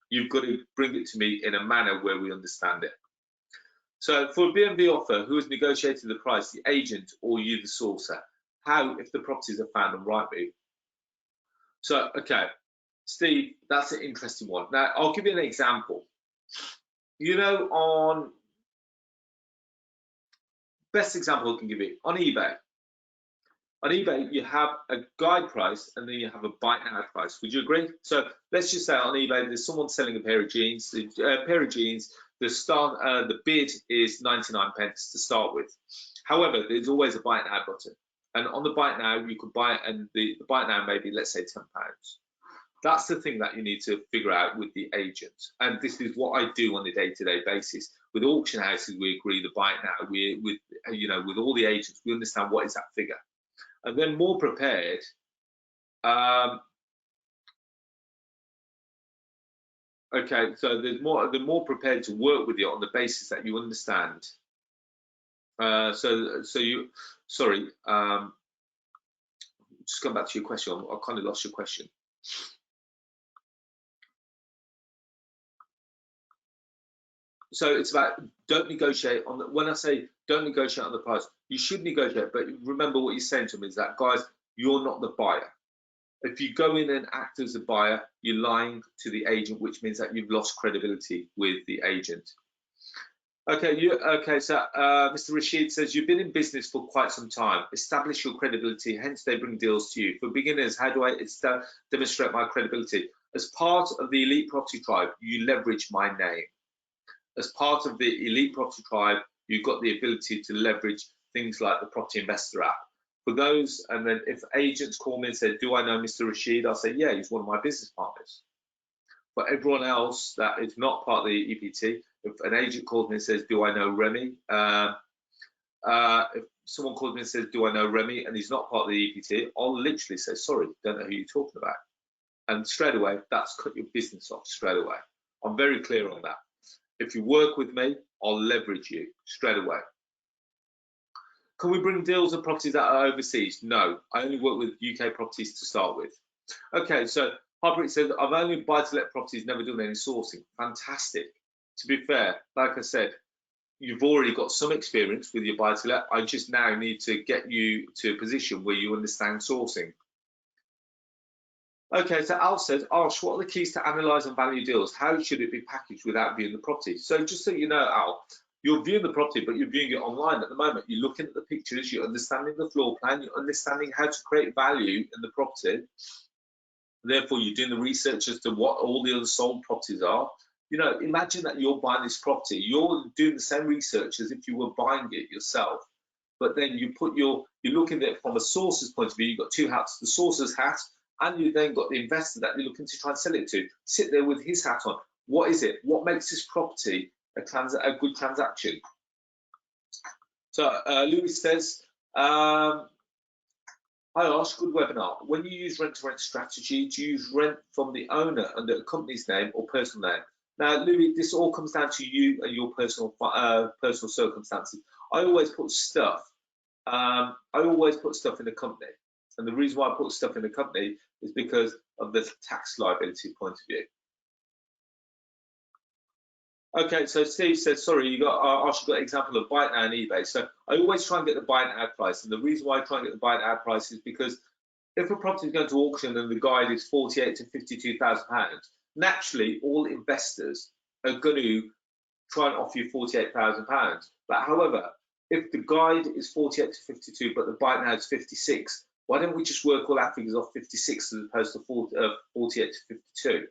You've got to bring it to me in a manner where we understand it. So for a B&B offer, who has negotiated the price, the agent or you, the sourcer? How if the properties are found on Rightmove? So, okay, Steve, that's an interesting one. Now, I'll give you an example. You know, on best example I can give you, on eBay. On eBay, you have a guide price and then you have a buy now price. Would you agree? So let's just say on eBay, there's someone selling a pair of jeans. The the bid is 99 pence to start with. However, there's always a buy it now button. And on the buy it now, you could buy it, and the buy it now maybe, let's say, £10. That's the thing that you need to figure out with the agent. And this is what I do on a day-to-day basis. With auction houses, we agree the buy it now. With all the agents, we understand what is that figure. And then more prepared, okay, so they're more prepared to work with you on the basis that you understand. Sorry, just come back to your question. I kind of lost your question. So it's about don't negotiate on the, when I say don't negotiate on the price, you should negotiate, but remember what you're saying to me is that, guys, you're not the buyer. If you go in and act as a buyer, you're lying to the agent, which means that you've lost credibility with the agent. Okay, so Mr. Rashid says, you've been in business for quite some time. Establish your credibility, hence they bring deals to you. For beginners, how do I demonstrate my credibility? As part of the Elite Property Tribe, you leverage my name. As part of the Elite Property Tribe, you've got the ability to leverage things like the Property Investor app. For those, and then if agents call me and say, do I know Mr. Rashid? I'll say, yeah, he's one of my business partners. For everyone else that is not part of the EPT, if an agent calls me and says, do I know Remy? If someone calls me and says, do I know Remy? And he's not part of the EPT, I'll literally say, sorry, don't know who you're talking about. And straight away, that's cut your business off straight away. I'm very clear on that. If you work with me, I'll leverage you straight away. Can we bring deals and properties that are overseas? No, I only work with UK properties to start with. Okay, so Harpreet said, I've only buy-to-let properties, never done any sourcing. Fantastic. To be fair, like I said, you've already got some experience with your buy-to-let. I just now need to get you to a position where you understand sourcing. Okay, so Al says, Arsh, what are the keys to analyse and value deals? How should it be packaged without viewing the property? So just so you know, Al, you're viewing the property, but you're viewing it online at the moment. You're looking at the pictures, you're understanding the floor plan, you're understanding how to create value in the property. Therefore, you're doing the research as to what all the other sold properties are. You know, imagine that you're buying this property. You're doing the same research as if you were buying it yourself. But then you're looking at it from a sourcer's point of view. You've got two hats, the sourcer's hat, and you've then got the investor that you're looking to try and sell it to. Sit there with his hat on. What is it? What makes this property a good transaction? So Louis says, hi Arsh, good webinar. When you use rent-to-rent strategy, do you use rent from the owner under a company's name or personal name? Now, Louis, this all comes down to you and your personal circumstances. I always put stuff in the company. And the reason why I put stuff in the company is because of the tax liability point of view. Okay, so Steve says, sorry, you got an example of buy it now on eBay. So I always try and get the buy it now price. And the reason why I try and get the buy it now price is because if a property is going to auction and the guide is £48,000 to £52,000, naturally all investors are going to try and offer you £48,000. But however, if the guide is 48 to 52, but the buy it now is 56, why don't we just work all our figures off 56 as opposed to 48 to 52?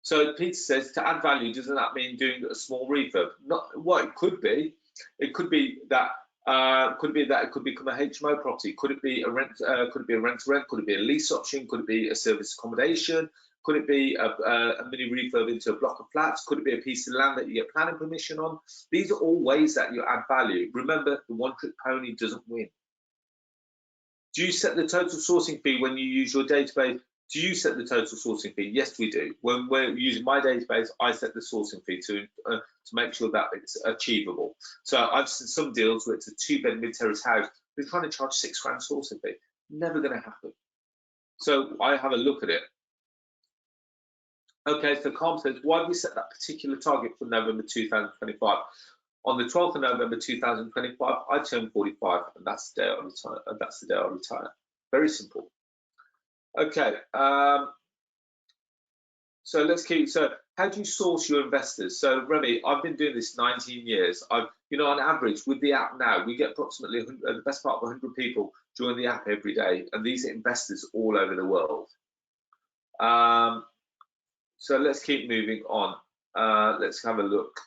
So Peter says, to add value, doesn't that mean doing a small refurb? Well, it could be. It could be that it could become a HMO property. Could it be a rent? Could it be a rent-to-rent? Could it be a lease option? Could it be a service accommodation? Could it be a mini refurb into a block of flats? Could it be a piece of land that you get planning permission on? These are all ways that you add value. Remember, the one-trick pony doesn't win. Do you set the total sourcing fee when you use your database? Do you set the total sourcing fee? Yes, we do. When we're using my database, I set the sourcing fee to make sure that it's achievable. So I've seen some deals where it's a 2-bed mid-terrace house. They're trying to charge £6 sourcing fee. Never going to happen. So I have a look at it. Okay, so Carl says, why did we set that particular target for November 2025? On the 12th of November 2025, I turned 45, and that's the day I retire. That's the day I retire. Very simple. Okay, so let's keep. So, how do you source your investors? So, Remy, I've been doing this 19 years. On average, with the app now, we get approximately the best part of 100 people join the app every day, and these are investors all over the world. So let's keep moving on. Let's have a look.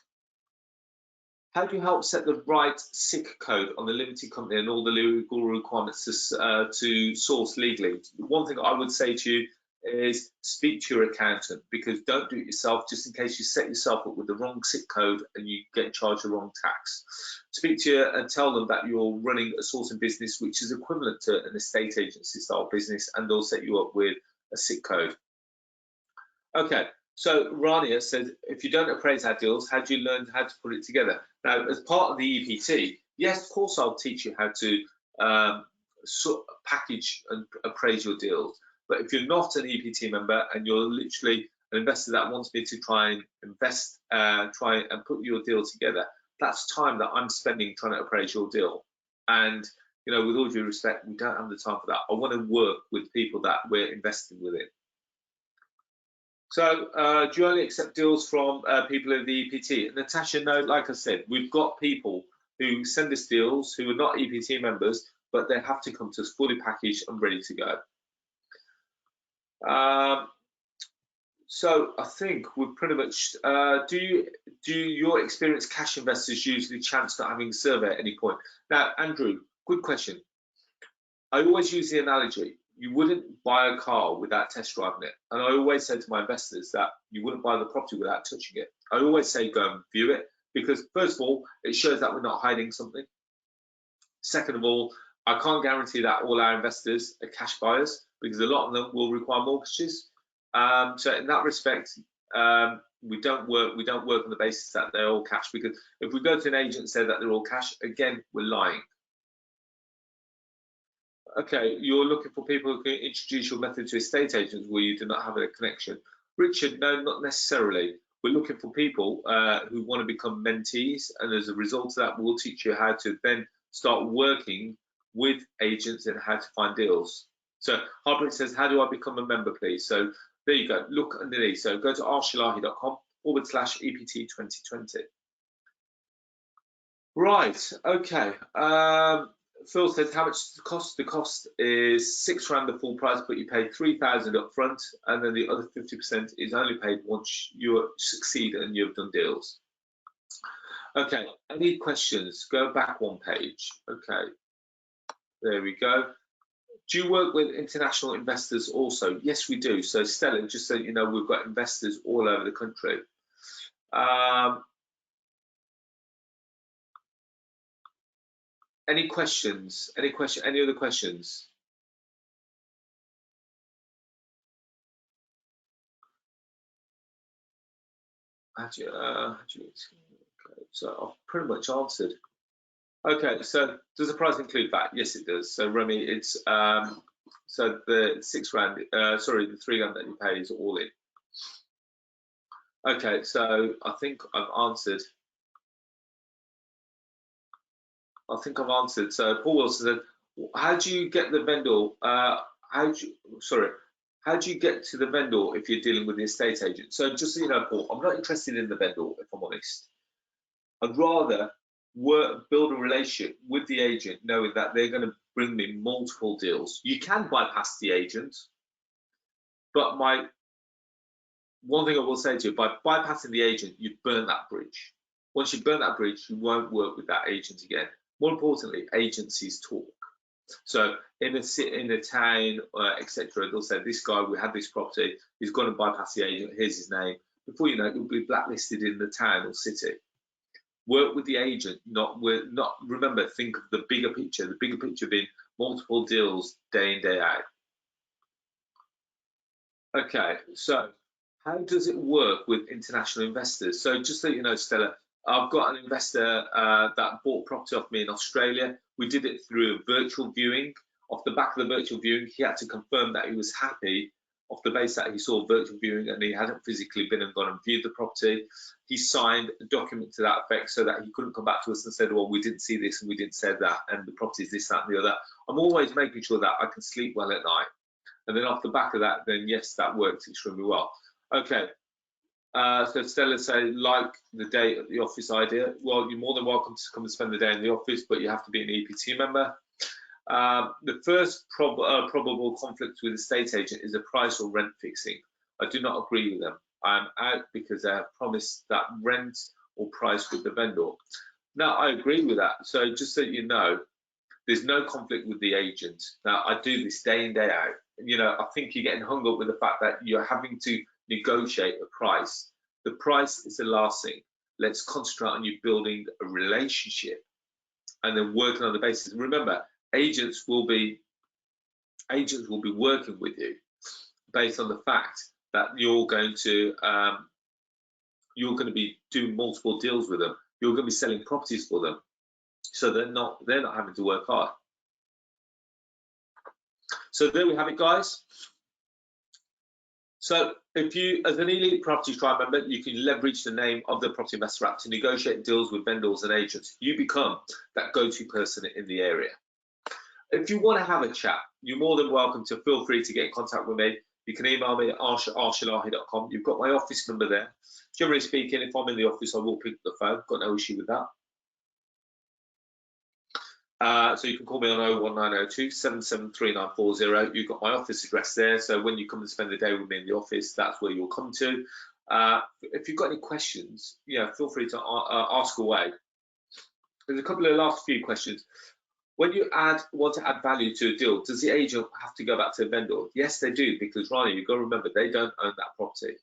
How do you help set the right SIC code on the limited company and all the legal requirements to source legally? One thing I would say to you is speak to your accountant, because don't do it yourself, just in case you set yourself up with the wrong SIC code and you get charged the wrong tax. Speak to you and tell them that you're running a sourcing business which is equivalent to an estate agency style business, and they'll set you up with a SIC code. Okay. So Rania said, if you don't appraise our deals, how do you learn how to put it together? Now, as part of the EPT, yes, of course, I'll teach you how to package and appraise your deals. But if you're not an EPT member and you're literally an investor that wants me to try and invest, try and put your deal together, that's time that I'm spending trying to appraise your deal. And, with all due respect, we don't have the time for that. I want to work with people that we're invested with it. So, do you only accept deals from people in the EPT? Natasha, no, like I said, we've got people who send us deals who are not EPT members, but they have to come to us fully packaged and ready to go. So I think we're pretty much, do your experienced cash investors usually chance not having a survey at any point? Now, Andrew, good question. I always use the analogy. You wouldn't buy a car without test driving it. And I always say to my investors that you wouldn't buy the property without touching it. I always say go and view it, because first of all, it shows that we're not hiding something. Second of all, I can't guarantee that all our investors are cash buyers, because a lot of them will require mortgages. So in that respect, we don't work on the basis that they're all cash, because if we go to an agent and say that they're all cash, again, we're lying. Okay, you're looking for people who can introduce your method to estate agents where you do not have a connection. Richard, no, not necessarily. We're looking for people who want to become mentees, and as a result of that, we'll teach you how to then start working with agents and how to find deals. So Harpreet says, how do I become a member, please? So there you go, look underneath. So go to arshellahi.com/EPT2020. Right, okay. Phil says, how much does it cost? The cost is £6 the full price, but you pay £3,000 up front, and then the other 50% is only paid once you succeed and you've done deals. Okay, any questions? Go back one page. Okay, there we go. Do you work with international investors also? Yes, we do. So Stella, just so you know, we've got investors all over the country. Any questions? Any other questions? Okay, so I've pretty much answered. Okay, so does the price include that? Yes, it does. So Remy, it's so the £6, sorry, the £3 that you pay is all in. Okay, so I think I've answered. So Paul Wilson said, how do you get the vendor? How do you get to the vendor if you're dealing with the estate agent? So just so you know, Paul, I'm not interested in the vendor, if I'm honest. I'd rather build a relationship with the agent, knowing that they're going to bring me multiple deals. You can bypass the agent, but one thing I will say to you, by bypassing the agent, you burn that bridge. Once you burn that bridge, you won't work with that agent again. More importantly, agencies talk. So in a town, etc., they'll say, this guy, we had this property, he's going to bypass the agent, here's his name. Before you know it, you'll be blacklisted in the town or city. Work with the agent, remember, think of the bigger picture being multiple deals day in, day out. Okay, so how does it work with international investors? So just so you know, Stella, I've got an investor that bought property off me in Australia. We did it through a virtual viewing. Off the back of the virtual viewing, he had to confirm that he was happy off the base that he saw virtual viewing and he hadn't physically been and gone and viewed the property. He signed a document to that effect so that he couldn't come back to us and said, well, we didn't see this and we didn't say that and the property is this, that and the other. I'm always making sure that I can sleep well at night. And then off the back of that, then yes, that works extremely well. Okay, so Stella say, like the day at the office idea. Well, you're more than welcome to come and spend the day in the office, but you have to be an EPT member. The first probable conflict with the estate agent is a price or rent fixing. I do not agree with them. I am out because they have promised that rent or price with the vendor. Now, I agree with that. So just so you know, there's no conflict with the agent. Now, I do this day in, day out. You know, I think you're getting hung up with the fact that you're having to negotiate a price. The price is the last thing. Let's concentrate on you building a relationship and then working on the basis. Remember, agents will be working with you based on the fact that you're going to be doing multiple deals with them. You're going to be selling properties for them, so they're not having to work hard. So there we have it, guys. So if you, as an elite property tribe member, you can leverage the name of the Property Investor app to negotiate deals with vendors and agents. You become that go-to person in the area. If you want to have a chat, you're more than welcome to feel free to get in contact with me. You can email me at arsh@arshellahi.com. You've got my office number there. Generally speaking, if I'm in the office, I will pick up the phone. Got no issue with that. So you can call me on 01902 773940. You've got my office address there. So when you come and spend the day with me in the office, that's where you'll come to. If you've got any questions, feel free to ask away. There's a couple of last few questions. When you want to add value to a deal, does the agent have to go back to the vendor? Yes, they do, because Ronnie, you've got to remember, they don't own that property.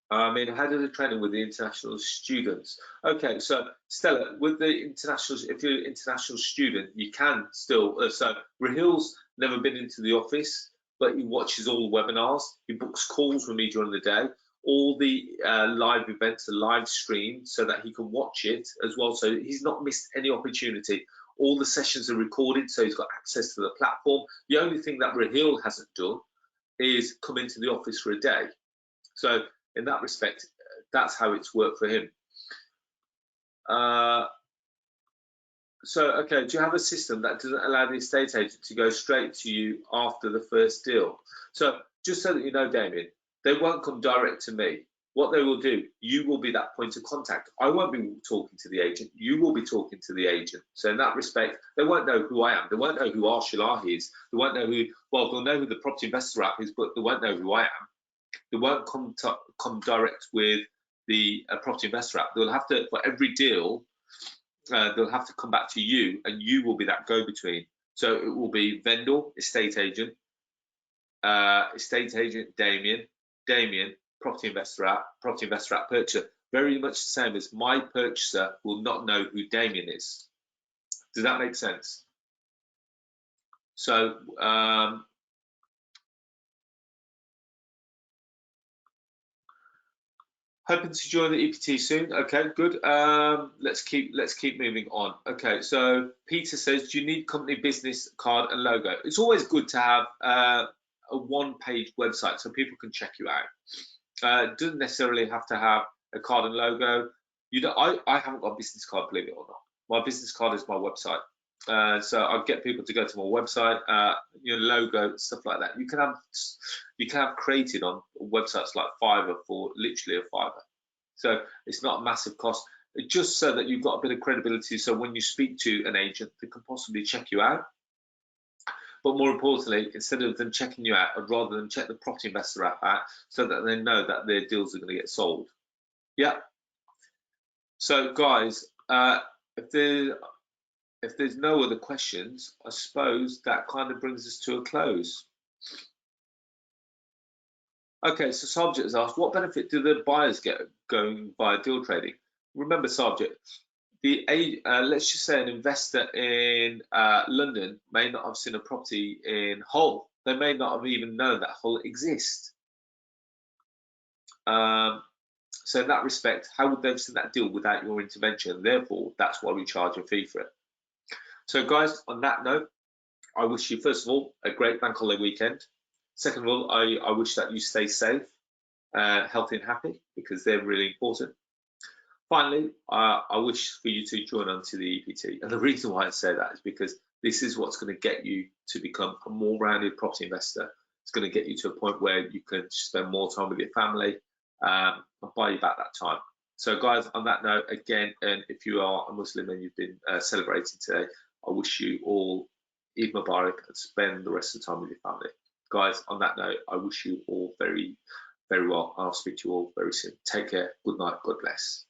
I mean, how does the training with the international students? Okay, so Stella, with the international, if you're an international student, you can still, so Rahil's never been into the office, but he watches all the webinars, he books calls with me during the day. All the live events are live streamed so that he can watch it as well. So he's not missed any opportunity. All the sessions are recorded, so he's got access to the platform. The only thing that Rahil hasn't done is come into the office for a day. So in that respect, that's how it's worked for him. Okay, do you have a system that doesn't allow the estate agent to go straight to you after the first deal? So just so that you know, Damien, they won't come direct to me. What they will do, you will be that point of contact. I won't be talking to the agent. You will be talking to the agent. So in that respect, they won't know who I am. They won't know who Arsh Ellahi is. They won't know who, well, they'll know who the Property Investor app is, but they won't know who I am. They won't come direct with the Property Investor app. They'll have to, for every deal, they'll have to come back to you, and you will be that go-between. So it will be vendor, estate agent, Damien, Property Investor app purchaser. Very much the same as my purchaser will not know who Damien is. Does that make sense? So hoping to join the EPT soon. Okay, good. Let's keep moving on. Okay, so Peter says, do you need company business card and logo? It's always good to have a one-page website so people can check you out. It doesn't necessarily have to have a card and logo. I haven't got a business card, believe it or not. My business card is my website. So I get people to go to my website, your logo, stuff like that. You can have created on websites like Fiverr for literally a $5. So it's not a massive cost, just so that you've got a bit of credibility. So when you speak to an agent, they can possibly check you out. But more importantly, instead of them checking you out, I'd rather them check the Property Investor app out so that they know that their deals are going to get sold. Yeah. So guys, if there's no other questions, I suppose that kind of brings us to a close. Okay, so Subject has asked, what benefit do the buyers get going via deal trading? Remember, Subject, let's just say an investor in London may not have seen a property in Hull. They may not have even known that Hull exists. So in that respect, how would they have seen that deal without your intervention? Therefore, that's why we charge a fee for it. So guys, on that note, I wish you, first of all, a great bank holiday weekend. Second of all, I wish that you stay safe, healthy and happy, because they're really important. Finally, I wish for you to join on to the EPT. And the reason why I say that is because this is what's going to get you to become a more rounded property investor. It's going to get you to a point where you can spend more time with your family and buy you back that time. So guys, on that note, again, and if you are a Muslim and you've been celebrating today, I wish you all Eid Mubarak and spend the rest of the time with your family. Guys, on that note, I wish you all very, very well. I'll speak to you all very soon. Take care. Good night. God bless.